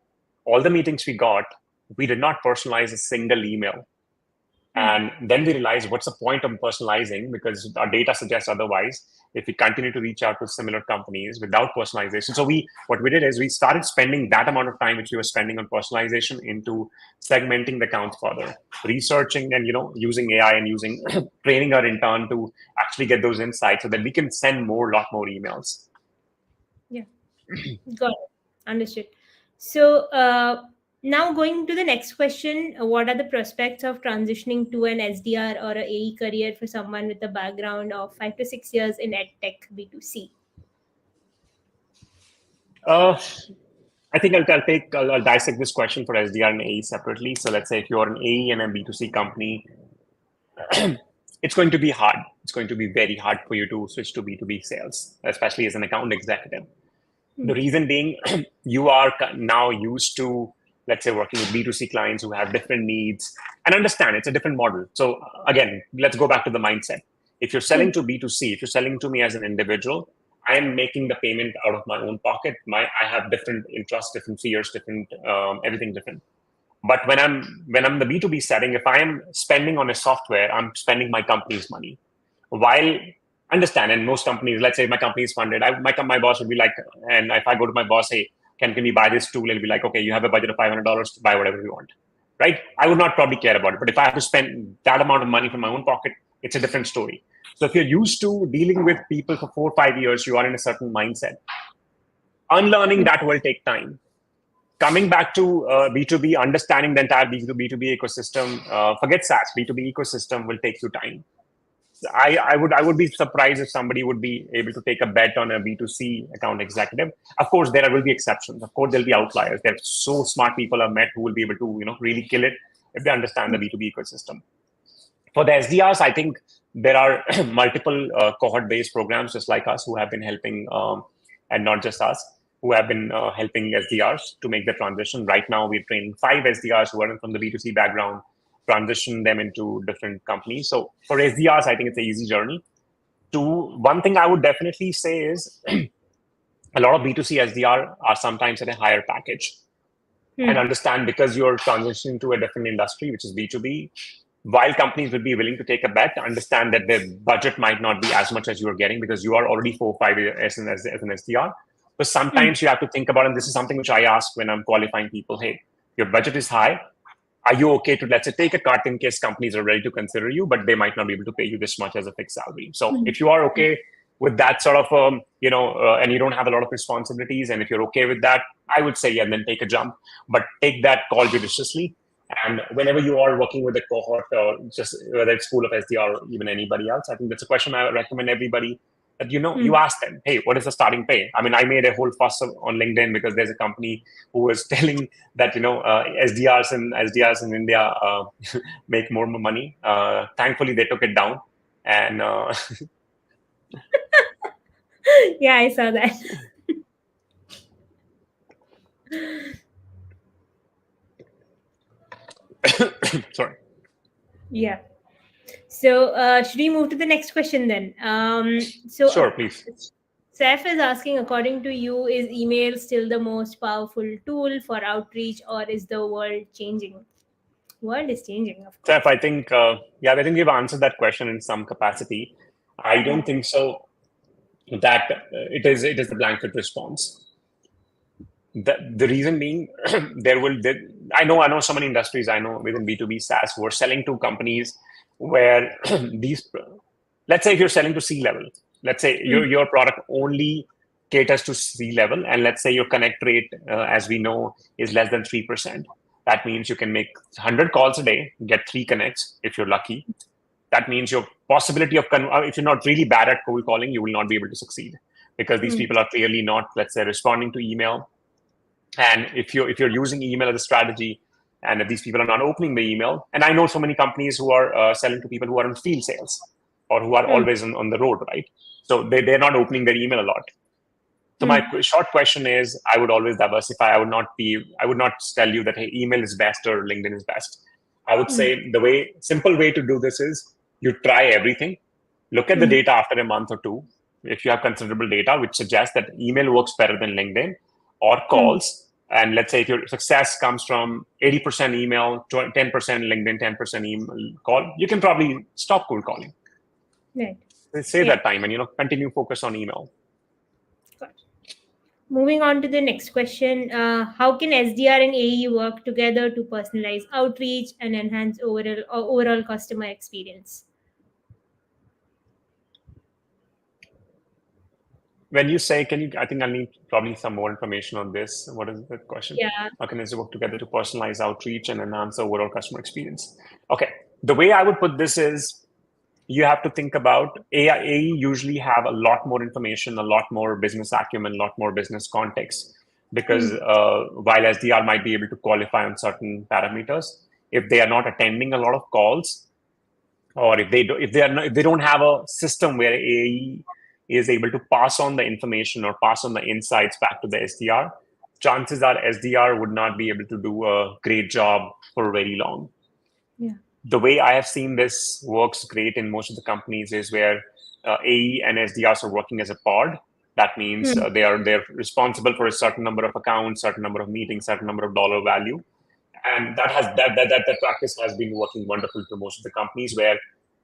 all the meetings we got, we did not personalize a single email. And then we realized, what's the point of personalizing? Because our data suggests otherwise if we continue to reach out to similar companies without personalization. So what we did is we started spending that amount of time which we were spending on personalization into segmenting the accounts further, researching and using AI and using training our intern to actually get those insights so that we can send lot more emails. Yeah. Got it. Understood. So now going to the next question, what are the prospects of transitioning to an SDR or a AE career for someone with a background of 5 to 6 years in EdTech B2C? I think I'll dissect this question for SDR and AE separately. So let's say if you're an AE in a B2C company, it's going to be hard. It's going to be very hard for you to switch to B2B sales, especially as an account executive. The reason being, you are now used to, let's say, working with B2C clients who have different needs, and understand it's a different model. So again, let's go back to the mindset. If you're selling to B2C, if you're selling to me as an individual, I am making the payment out of my own pocket. I have different interests, different fears, different everything different. But when I'm the B2B setting, if I am spending on a software, I'm spending my company's money. While understand, and most companies, let's say my company is funded, my boss would be like, and if I go to my boss, hey, can we buy this tool? He'll be like, okay, you have a budget of $500 to buy whatever you want, right? I would not probably care about it. But if I have to spend that amount of money from my own pocket, it's a different story. So if you're used to dealing with people for 4 or 5 years, you are in a certain mindset. Unlearning that will take time. Coming back to B2B, understanding the entire B2B ecosystem, forget SaaS, B2B ecosystem will take you time. I would be surprised if somebody would be able to take a bet on a B2C account executive. Of course, there will be exceptions. Of course, there'll be outliers. There are so smart people I've met who will be able to really kill it if they understand the B2B ecosystem. For the SDRs, I think there are multiple cohort-based programs just like us who have been helping, and not just us, who have been helping SDRs to make the transition. Right now, we're training 5 SDRs who are from the B2C background, transition them into different companies. So for SDRs, I think it's an easy journey. One thing I would definitely say is a lot of B2C SDR are sometimes at a higher package. And understand, because you're transitioning to a different industry, which is B2B, while companies would be willing to take a bet, understand that their budget might not be as much as you're getting because you are already 4 or 5 years as an SDR. But sometimes you have to think about, and this is something which I ask when I'm qualifying people, hey, your budget is high. Are you okay to, let's say, take a cut in case companies are ready to consider you, but they might not be able to pay you this much as a fixed salary? So if you are okay with that sort of, and you don't have a lot of responsibilities, and if you're okay with that, I would say, yeah, then take a jump, but take that call judiciously. And whenever you are working with a cohort, or just whether it's school of SDR or even anybody else, I think that's a question I recommend everybody that, you ask them, hey, what is the starting pay? I mean, I made a whole fuss on LinkedIn because there's a company who was telling that, SDRs in India make more money. Thankfully, they took it down. And yeah, I saw that. sorry. Yeah. So should we move to the next question then? Sure, please. Seth is asking, according to you, is email still the most powerful tool for outreach, or is the world changing? World is changing, of course. Seth, I think you've answered that question in some capacity. I don't think so that it is a blanket response. The reason being, I know so many industries. I know within B2B SaaS who are selling to companies where these, let's say if you're selling to C-level, let's say your product only caters to C-level, and let's say your connect rate, as we know, is less than 3%. That means you can make 100 calls a day, get 3 connects if you're lucky. That means your possibility of, if you're not really bad at cold calling, you will not be able to succeed because these people are clearly not, let's say, responding to email. And if you're using email as a strategy, and if these people are not opening the email, and I know so many companies who are selling to people who are in field sales or who are always on the road, right? So they're not opening their email a lot. So my short question is, I would always diversify. I would not tell you that, hey, email is best or LinkedIn is best. I would say simple way to do this is you try everything. Look at the data after a month or two. If you have considerable data, which suggests that email works better than LinkedIn or calls, and let's say if your success comes from 80% email, 10% LinkedIn, 10% email call, you can probably stop cold calling. Right. Save that time and continue focus on email. Moving on to the next question, how can SDR and AE work together to personalize outreach and enhance overall customer experience? When you say, I think I need probably some more information on this. What is the question? Yeah. How can SDR work together to personalize outreach and enhance the overall customer experience? Okay. The way I would put this is, you have to think about AE usually have a lot more information, a lot more business acumen, a lot more business context, because while SDR might be able to qualify on certain parameters, if they are not attending a lot of calls, or if they don't have a system where AE is able to pass on the information or pass on the insights back to the SDR, chances are SDR would not be able to do a great job for very long. Yeah. The way I have seen this works great in most of the companies is where AE and SDRs are working as a pod. That means they're responsible for a certain number of accounts, certain number of meetings, certain number of dollar value, and that practice has been working wonderful for most of the companies, where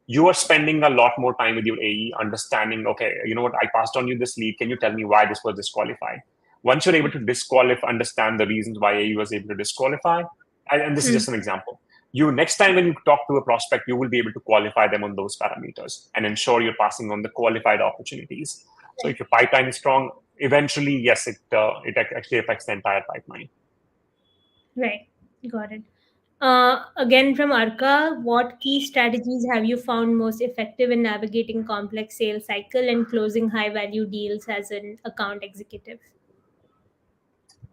you are spending a lot more time with your AE, understanding, okay, you know what, I passed on you this lead. Can you tell me why this was disqualified? Once you're able to understand the reasons why AE was able to disqualify, and this is just an example. Next time when you talk to a prospect, you will be able to qualify them on those parameters and ensure you're passing on the qualified opportunities. So if your pipeline is strong, eventually, yes, it actually affects the entire pipeline. Right. Got it. Again, from Arka, what key strategies have you found most effective in navigating complex sales cycle and closing high value deals as an account executive?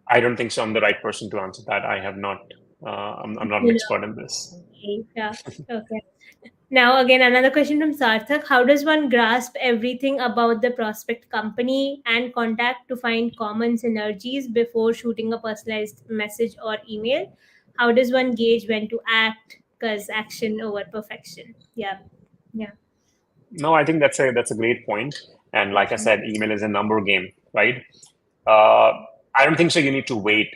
I don't think so. I'm the right person to answer that. I have not. I'm not an expert in this. Yeah. Okay. Now, again, another question from Sarthak. How does one grasp everything about the prospect company and contact to find common synergies before shooting a personalized message or email? How does one gauge when to act? Because action over perfection. Yeah. Yeah. No, I think that's a great point. And like I said, email is a number game, right? I don't think so. You need to wait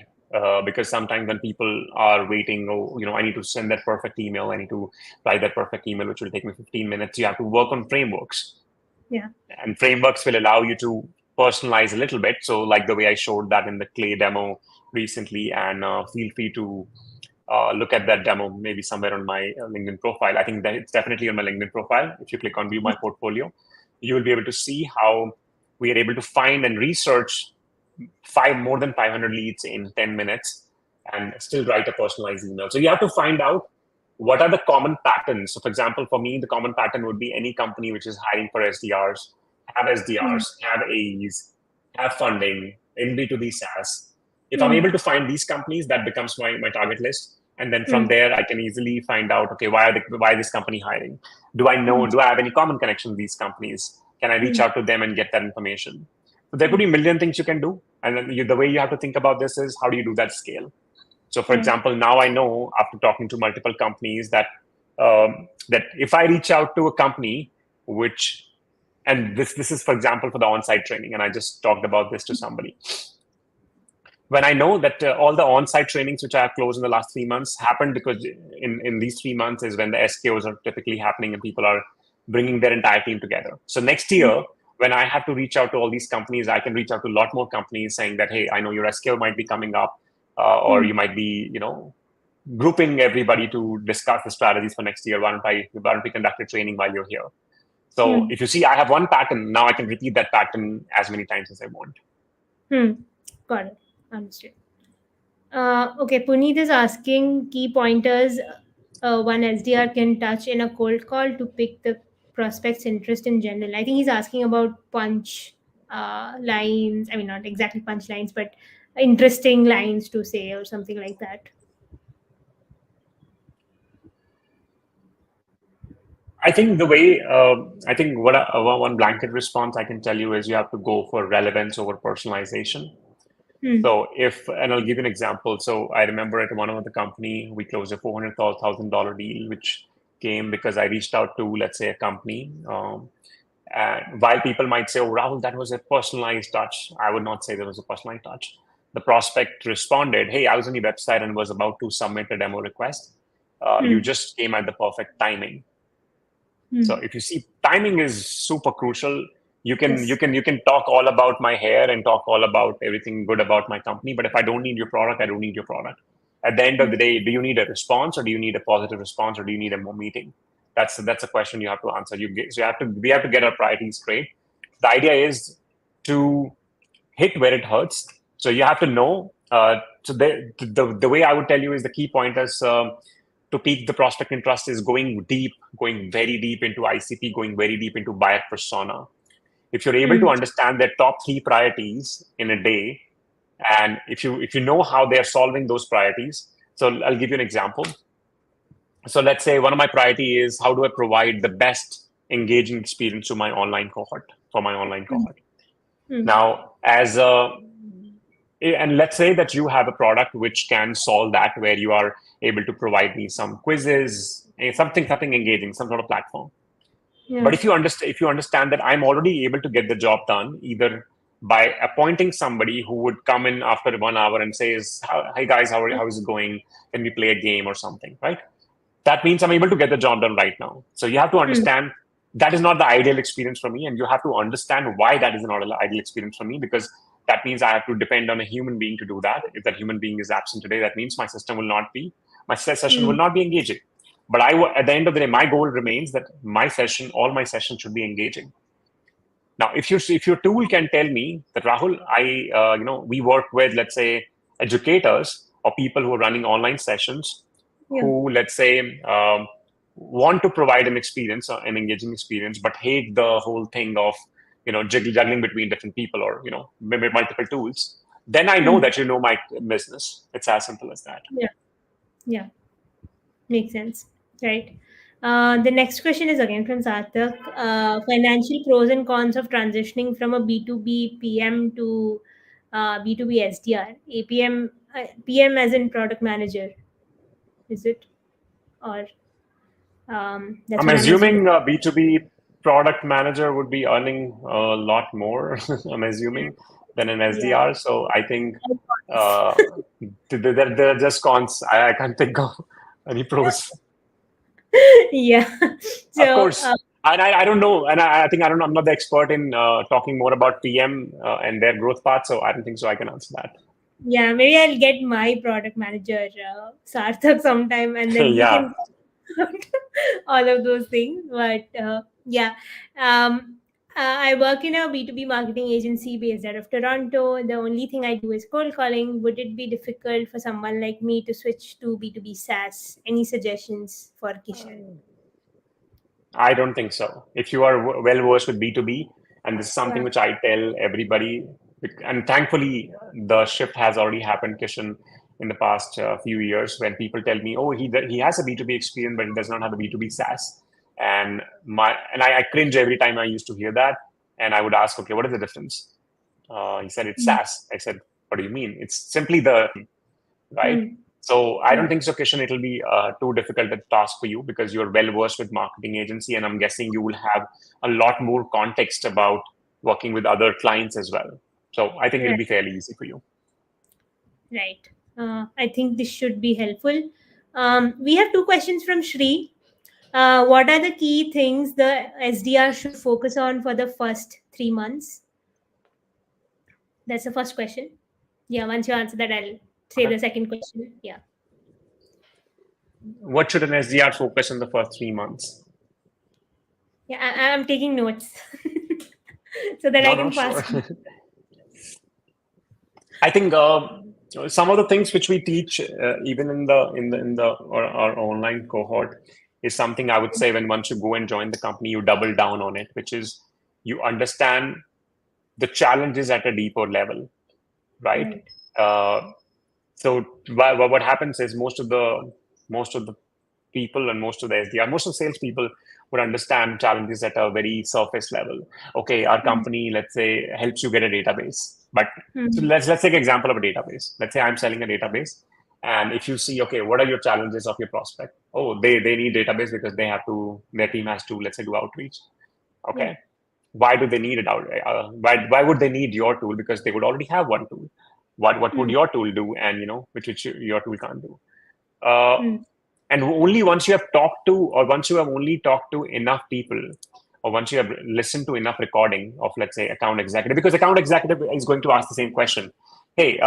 because sometimes when people are waiting, I need to send that perfect email. I need to write that perfect email, which will take me 15 minutes. You have to work on frameworks. Yeah. And frameworks will allow you to personalize a little bit. So like the way I showed that in the Clay demo recently, and feel free to look at that demo maybe somewhere on my LinkedIn profile. I think that it's definitely on my LinkedIn profile. If you click on view my portfolio, you will be able to see how we are able to find and research more than 500 leads in 10 minutes and still write a personalized email. So you have to find out what are the common patterns. So for example, for me, the common pattern would be any company which is hiring for SDRs, have AEs, have funding in B2B SaaS. If I'm able to find these companies, that becomes my target list. And then from there, I can easily find out, okay, why is this company hiring? Do I have any common connection with these companies? Can I reach out to them and get that information? So there could be a million things you can do. And then the way you have to think about this is, how do you do that scale? So for example, now I know after talking to multiple companies that if I reach out to a company and this is, for example, for the on-site training, and I just talked about this to somebody. When I know that all the on-site trainings which I have closed in the last 3 months happened because in these 3 months is when the SKOs are typically happening and people are bringing their entire team together. So next year, when I have to reach out to all these companies, I can reach out to a lot more companies saying that, hey, I know your SKO might be coming up, or you might be, grouping everybody to discuss the strategies for next year. Why don't we conduct a training while you're here? So if you see, I have one pattern. Now I can repeat that pattern as many times as I want. Got it. Understood. Okay, Puneet is asking key pointers one SDR can touch in a cold call to pick the prospect's interest in general. I think he's asking about punch lines. I mean, not exactly punch lines, but interesting lines to say or something like that. I think one blanket response I can tell you is you have to go for relevance over personalization. So and I'll give you an example. So I remember at one of the company, we closed a $400,000 deal, which came because I reached out to, let's say, a company. And while people might say, "Oh, Rahul, that was a personalized touch," I would not say there was a personalized touch. The prospect responded, "Hey, I was on your website and was about to submit a demo request. You just came at the perfect timing." So if you see, timing is super crucial. You can talk all about my hair and talk all about everything good about my company, but if I don't need your product, I don't need your product. At the end of the day, do you need a response, or do you need a positive response, or do you need a more meeting? That's a question you have to answer. We have to get our priorities straight. The idea is to hit where it hurts. So you have to know. So the way I would tell you is the key point is to pique the prospect interest is going deep, going very deep into ICP, going very deep into buyer persona. If you're able to understand their top 3 priorities in a day, and if you know how they're solving those priorities, so I'll give you an example. So let's say one of my priority is how do I provide the best engaging experience to my online cohort for my online cohort. Now, and let's say that you have a product which can solve that, where you are able to provide me some quizzes, something engaging, some sort of platform. But if you understand that I'm already able to get the job done either by appointing somebody who would come in after 1 hour and says, "Hey guys, how is it going? Can we play a game or something?" Right? That means I'm able to get the job done right now. So you have to understand that is not the ideal experience for me, and you have to understand why that is not an ideal experience for me, because that means I have to depend on a human being to do that. If that human being is absent today, that means my session will not be engaging. But at the end of the day, my goal remains that all my sessions should be engaging. Now, if your tool can tell me that, Rahul, we work with, let's say, educators or people who are running online sessions who, let's say, want to provide an experience, an engaging experience, but hate the whole thing of juggling between different people or maybe multiple tools, then I know that you know my business. It's as simple as that. Yeah, makes sense. Right. The next question is again from Sarthak. Financial pros and cons of transitioning from a B2B PM to B2B SDR. APM, PM as in product manager, is it? Or that's I'm what I'm assuming. assuming a B2B product manager would be earning a lot more, I'm assuming, than an SDR. So I think there are just cons. I can't think of any pros. Yeah. So, of course. And I don't know. And I think I'm not the expert in talking more about PM and their growth path. So I don't think so I can answer that. Yeah, maybe I'll get my product manager, Sarthak, sometime, and then he Yeah. can all of those things. But yeah, I work in a B2B marketing agency based out of Toronto. The only thing I do is cold calling. Would it be difficult for someone like me to switch to B2B SaaS? Any suggestions for Kishan? I don't think so. If you are well versed with B2B, and this is something Yeah. which I tell everybody, and thankfully the shift has already happened, Kishan, in the past few years, when people tell me, "Oh, he has a B2B experience, but he does not have a B2B SaaS," and I cringe every time I used to hear that, and I would ask, "Okay, what is the difference?" He said, "It's SaaS." I said, "What do you mean?" It's simply right? So I don't think so, Kishan, it'll be too difficult a task for you because you're well versed with marketing agency, and I'm guessing you will have a lot more context about working with other clients as well. So I think it'll Right. be fairly easy for you. Right. I think this should be helpful. We have 2 questions from Shri. What are the key things the SDR should focus on for the first 3 months? That's the first question. Yeah, once you answer that, I'll say Okay. the second question. Yeah. what should an SDR focus in the first 3 months? Yeah, I'm taking notes so that No, I no, can pass. sure. I think some of the things which we teach, even in the our online cohort, is something I would say when once you go and join the company, you double down on it, which is you understand the challenges at a deeper level, right? Right. Uh, so what happens is most of the people and most of the SDR, most of the salespeople would understand challenges at a very surface level. Okay, our Hmm. company, let's say, helps you get a database. But so Hmm. let's take an example of a database. Let's say I'm selling a database. And if you see, okay, what are your challenges of your prospect? Oh, they need database because their team has to, let's say, do outreach. Yeah. Okay. Why do they need it out? Why would they need your tool? Because they would already have one tool. What would Hmm. your tool do? And which your tool can't do. Uh, Hmm. and only once you have talked to, or once you have only talked to enough people, or once you have listened to enough recording of, let's say, account executive, because account executive is going to ask the same question. Hey,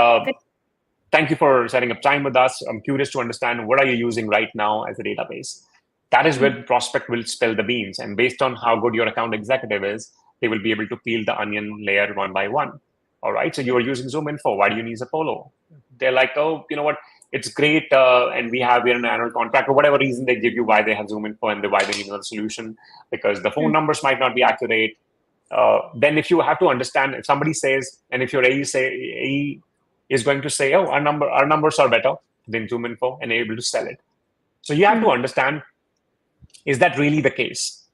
thank you for setting up time with us. I'm curious to understand what are you using right now as a database. That is where Hmm. the prospect will spill the beans. And based on how good your account executive is, they will be able to peel the onion layer one by one. All right. So you are using Zoom Info. Why do you need Apollo? They're like, oh, you know what? It's great. And we're in an annual contract, or whatever reason they give you why they have Zoom Info and why they need another solution, because the phone Hmm. numbers might not be accurate. Then if you have to understand, if somebody says, and if your AE is going to say, oh, our numbers are better than Zoom Info, and able to sell it. So you have to Hmm. understand, is that really the case?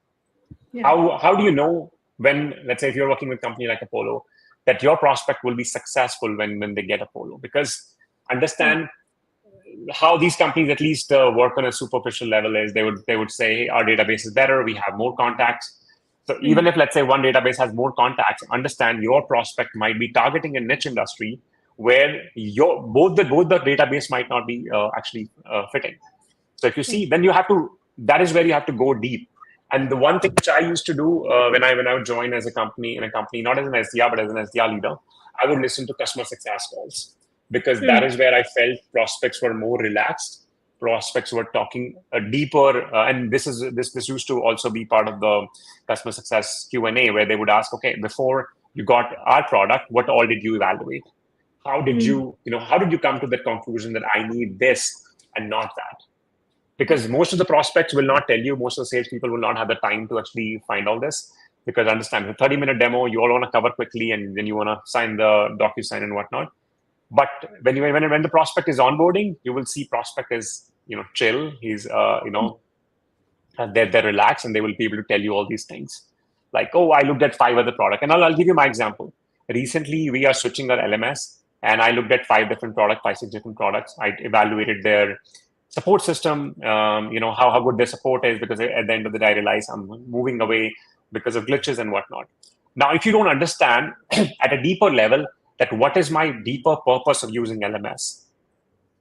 Yeah. How do you know when, let's say, if you're working with a company like Apollo, that your prospect will be successful when they get Apollo? Because Hmm. understand how these companies at least work on a superficial level is they would say, hey, our database is better, we have more contacts. So Hmm. even if, let's say, one database has more contacts, understand your prospect might be targeting a niche industry where your both the database might not be actually fitting. So if you see, Right. then that is where you have to go deep. And the one thing which I used to do when I would join as a company in a company, not as an SDR, but as an SDR leader, I would listen to customer success calls, because that Hmm. is where I felt prospects were more relaxed. Prospects were talking deeper, and this used to also be part of the customer success Q&A, where they would ask, okay, before you got our product, what all did you evaluate? How did Hmm. you come to the conclusion that I need this and not that? Because most of the prospects will not tell you, most of the salespeople will not have the time to actually find all this. Because understand, the 30-minute demo, you all want to cover quickly, and then you want to sign the DocuSign and whatnot. But when the prospect is onboarding, you will see prospect is chill. He's they're relaxed, and they will be able to tell you all these things. Like, oh, I looked at 5 other product, and I'll give you my example. Recently, we are switching our LMS, and I looked at 5, 6 different products. I evaluated their support system, how good their support is, because at the end of the day, I realize I'm moving away because of glitches and whatnot. Now, if you don't understand at a deeper level that what is my deeper purpose of using LMS,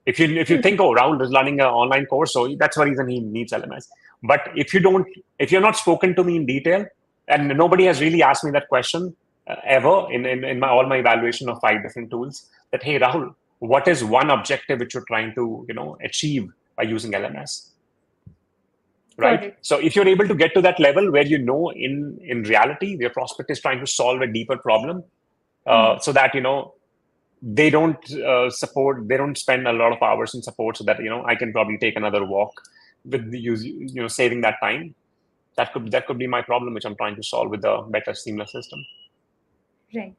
if you Hmm. think, oh, Rahul is learning an online course, so that's the reason he needs LMS. But if you're not spoken to me in detail, and nobody has really asked me that question ever in all my evaluation of 5 different tools, that hey, Rahul, what is one objective which you're trying to achieve by using LMS? Got Right. it. So if you're able to get to that level where in reality your prospect is trying to solve a deeper problem, Hmm. so that they don't spend a lot of hours in support, so that I can probably take another walk with the use, saving that time. That could be my problem, which I'm trying to solve with a better seamless system. Right.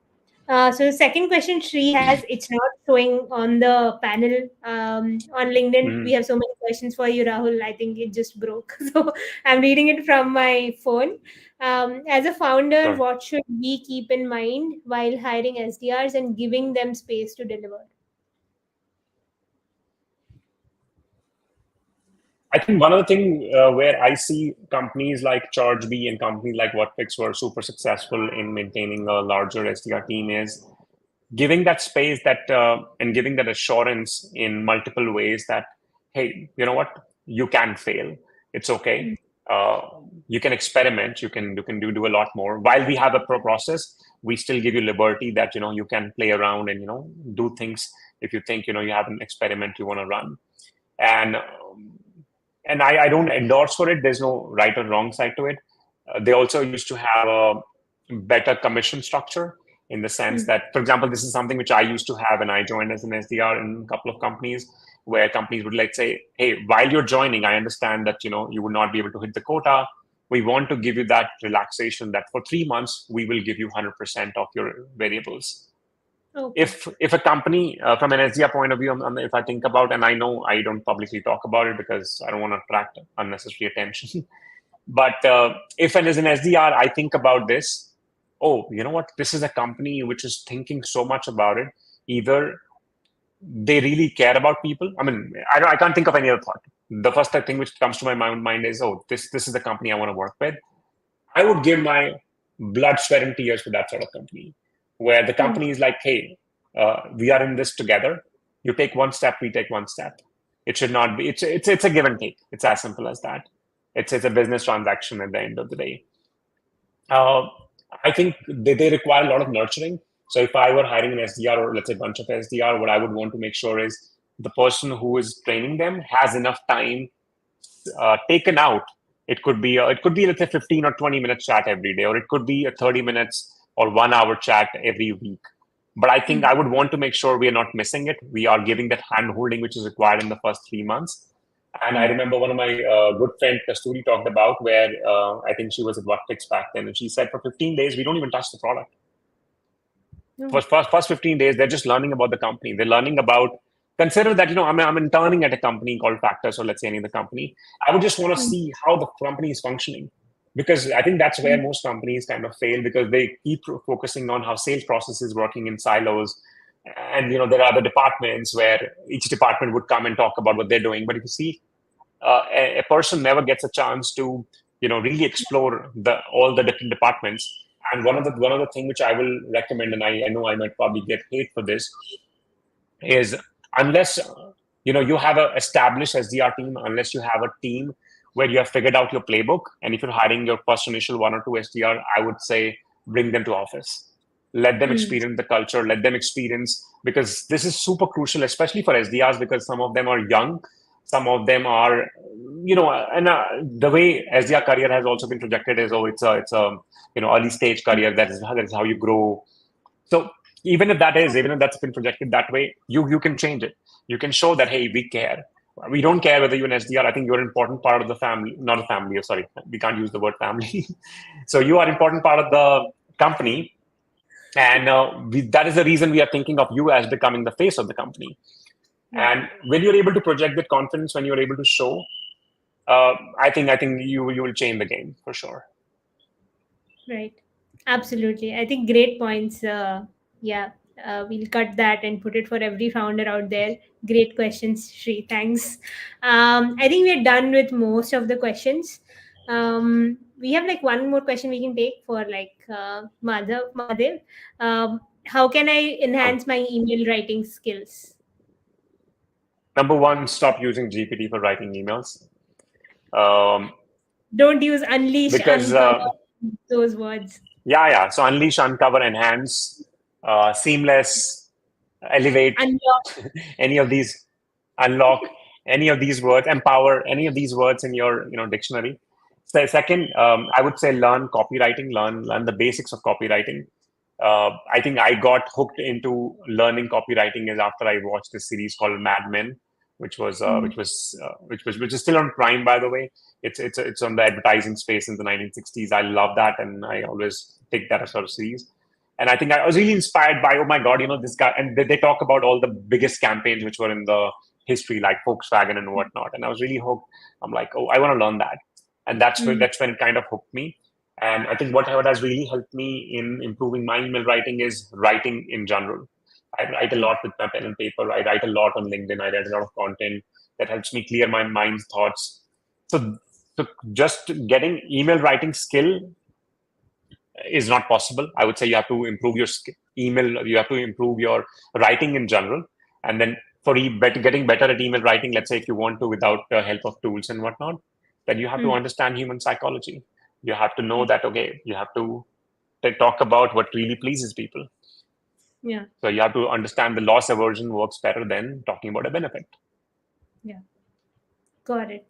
So the second question Shri has, it's not showing on the panel on LinkedIn. We Mhm. have so many questions for you, Rahul. I think it just broke. So I'm reading it from my phone. As a founder, Sure. what should we keep in mind while hiring SDRs and giving them space to deliver? I think one other thing where I see companies like ChargeBee and companies like WhatFix were super successful in maintaining a larger SDR team is giving that space and giving that assurance in multiple ways that, hey, you know what, you can fail, it's okay. Mm. uh, you can experiment, you can do a lot more. While we have a process, we still give you liberty that you can play around and do things if you think you have an experiment you want to run. And and I don't endorse for it. There's no right or wrong side to it. They also used to have a better commission structure in the sense Mm. that, for example, this is something which I used to have when I joined as an SDR in a couple of companies, where companies would like say, "Hey, while you're joining, I understand that you would not be able to hit the quota. We want to give you that relaxation that for 3 months we will give you 100% of your variables." Okay. If a company from an SDR point of view, if I think about, and I know I don't publicly talk about it because I don't want to attract unnecessary attention, but if as an SDR I think about this, oh, you know what, this is a company which is thinking so much about it. Either they really care about people. I mean, I can't think of any other thought. The first thing which comes to my mind is, oh, this is the company I want to work with. I would give my blood, sweat, and tears to that sort of company, where the Mm. company is like, hey, we are in this together. You take one step, we take one step. It should not be. It's a give and take. It's as simple as that. It's a business transaction at the end of the day. Uh, I think they require a lot of nurturing. So if I were hiring an SDR, or let's say a bunch of SDR, what I would want to make sure is the person who is training them has enough time taken out. It could be let's say 15 or 20 minute chat every day, or it could be a 30 minutes or 1 hour chat every week. But I think Mm. I would want to make sure we are not missing it. We are giving that hand holding which is required in the first 3 months. And I Mm. remember one of my good friend Kasturi talked about where I think she was at Whatfix back then, and she said for 15 days we don't even touch the product. No. First 15 days they're just learning about the company. They're learning about, consider that I'm interning at a company called Factors, or let's say any other company. I would just want to Mm. see how the company is functioning, because I think that's where Mm. most companies kind of fail, because they keep focusing on how sales process is working in silos. And there are other departments where each department would come and talk about what they're doing. But if you see, a person never gets a chance to really explore all the different departments. And one of the thing which I will recommend, and I know I might probably get hate for this, is unless you have a established SDR team, unless you have a team where you have figured out your playbook, and if you're hiring your first initial one or two SDR, I would say bring them to office. Let them Mm. experience the culture. Let them experience, because this is super crucial, especially for SDRs, because some of them are young, some of them are, and the way SDR career has also been projected is, oh, it's a early stage career. That is how you grow. So even if that's been projected that way, you can change it. You can show that, hey, we care. We don't care whether you're an SDR. I think you're an important part of the family, not a family. Sorry, we can't use the word family. So you are an important part of the company, and that is the reason we are thinking of you as becoming the face of the company. Yeah. And when you're able to project that confidence, when you're able to show, I think you will change the game for sure. Right. Absolutely. I think great points. Yeah. We'll cut that and put it for every founder out there. Great questions, Shri. Thanks. I think we're done with most of the questions. We have like one more question we can take for like Madhav. How can I Um, enhance my email writing skills? Number one, stop using GPT for writing emails. Um, Don't use unleash, because uncover those words. yeah. So unleash, uncover, enhance, seamless, elevate, Unlock. any of these, unlock any of these words, empower any of these words in your dictionary. So second, I would say learn copywriting, learn the basics of copywriting. I think I got hooked into learning copywriting is after I watched this series called Mad Men, which was Mm. which is still on Prime, by the way. It's on the advertising space in the 1960s. I love that, and I always take that as sort of series. And I think I was really inspired by, oh my God, this guy. And they talk about all the biggest campaigns which were in the history, like Volkswagen and whatnot. And I was really hooked. I'm like, oh, I want to learn that. And Mm. that's when it kind of hooked me. And I think what has really helped me in improving my email writing is writing in general. I write a Mm. lot with my pen and paper. I write a lot on LinkedIn. I write a lot of content that helps me clear my mind's thoughts. So, so just getting email writing skill is not possible. I would say you have to improve your email. You have to improve your writing in general, and then for getting better at email writing, let's say if you want to, without the help of tools and whatnot, then you have to Mm. understand human psychology. You have to know Yeah. that, okay, you have to talk about what really pleases people. Yeah. So you have to understand the loss aversion works better than talking about a benefit. Yeah. Got it.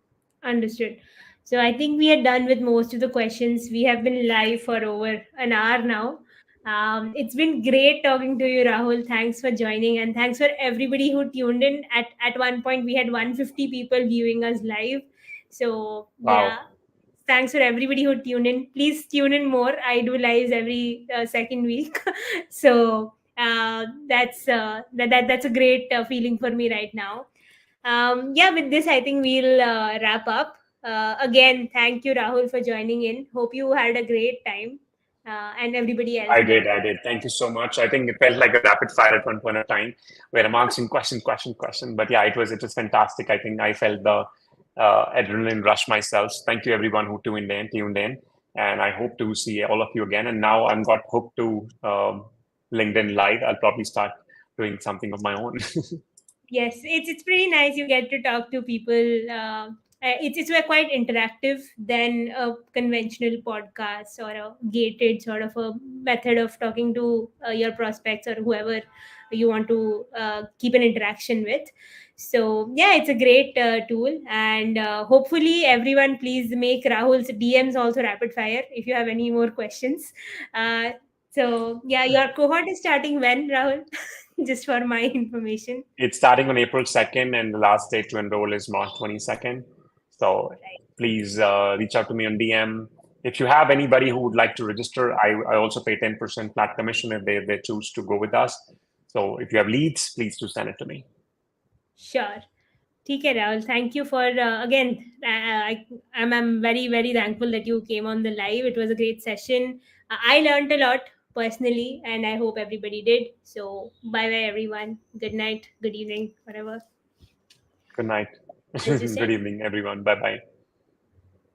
Understood. So I think we are done with most of the questions. We have been live for over an hour now. It's been great talking to you, Rahul. Thanks for joining, and thanks for everybody who tuned in. At one point, we had 150 people viewing us live. So yeah, Wow. thanks for everybody who tuned in. Please tune in more. I do lives every second week, so that's a great feeling for me right now. Yeah, with this, I think we'll wrap up. Again, thank you, Rahul, for joining in. Hope you had a great time, and everybody else I there. did. I did. Thank you so much. I think it felt like a rapid fire at one point of time where I'm answering question, question, question. But yeah, it was fantastic. I think I felt the adrenaline rush myself. Thank you everyone who tuned in, and I hope to see all of you again. And now I'm got hooked to LinkedIn Live. I'll probably start doing something of my own. Yes, it's pretty nice. You get to talk to people. It's quite interactive than a conventional podcast or a gated sort of a method of talking to your prospects or whoever you want to keep an interaction with. So yeah, it's a great tool, and hopefully everyone please make Rahul's DMs also rapid fire if you have any more questions. Uh, so yeah, your cohort is starting when, Rahul? Just for my information. It's starting on April 2nd, and the last date to enroll is March 22nd. So please reach out to me on DM. If you have anybody who would like to register, I also pay 10% flat commission if they choose to go with us. So if you have leads, please do send it to me. Sure. ठीक है Rahul. Thank you for again. I'm very very thankful that you came on the live. It was a great session. I learned a lot personally, and I hope everybody did. So bye bye everyone. Good night. Good evening. Whatever. Good night. Let's just Good end. evening, everyone. Bye bye.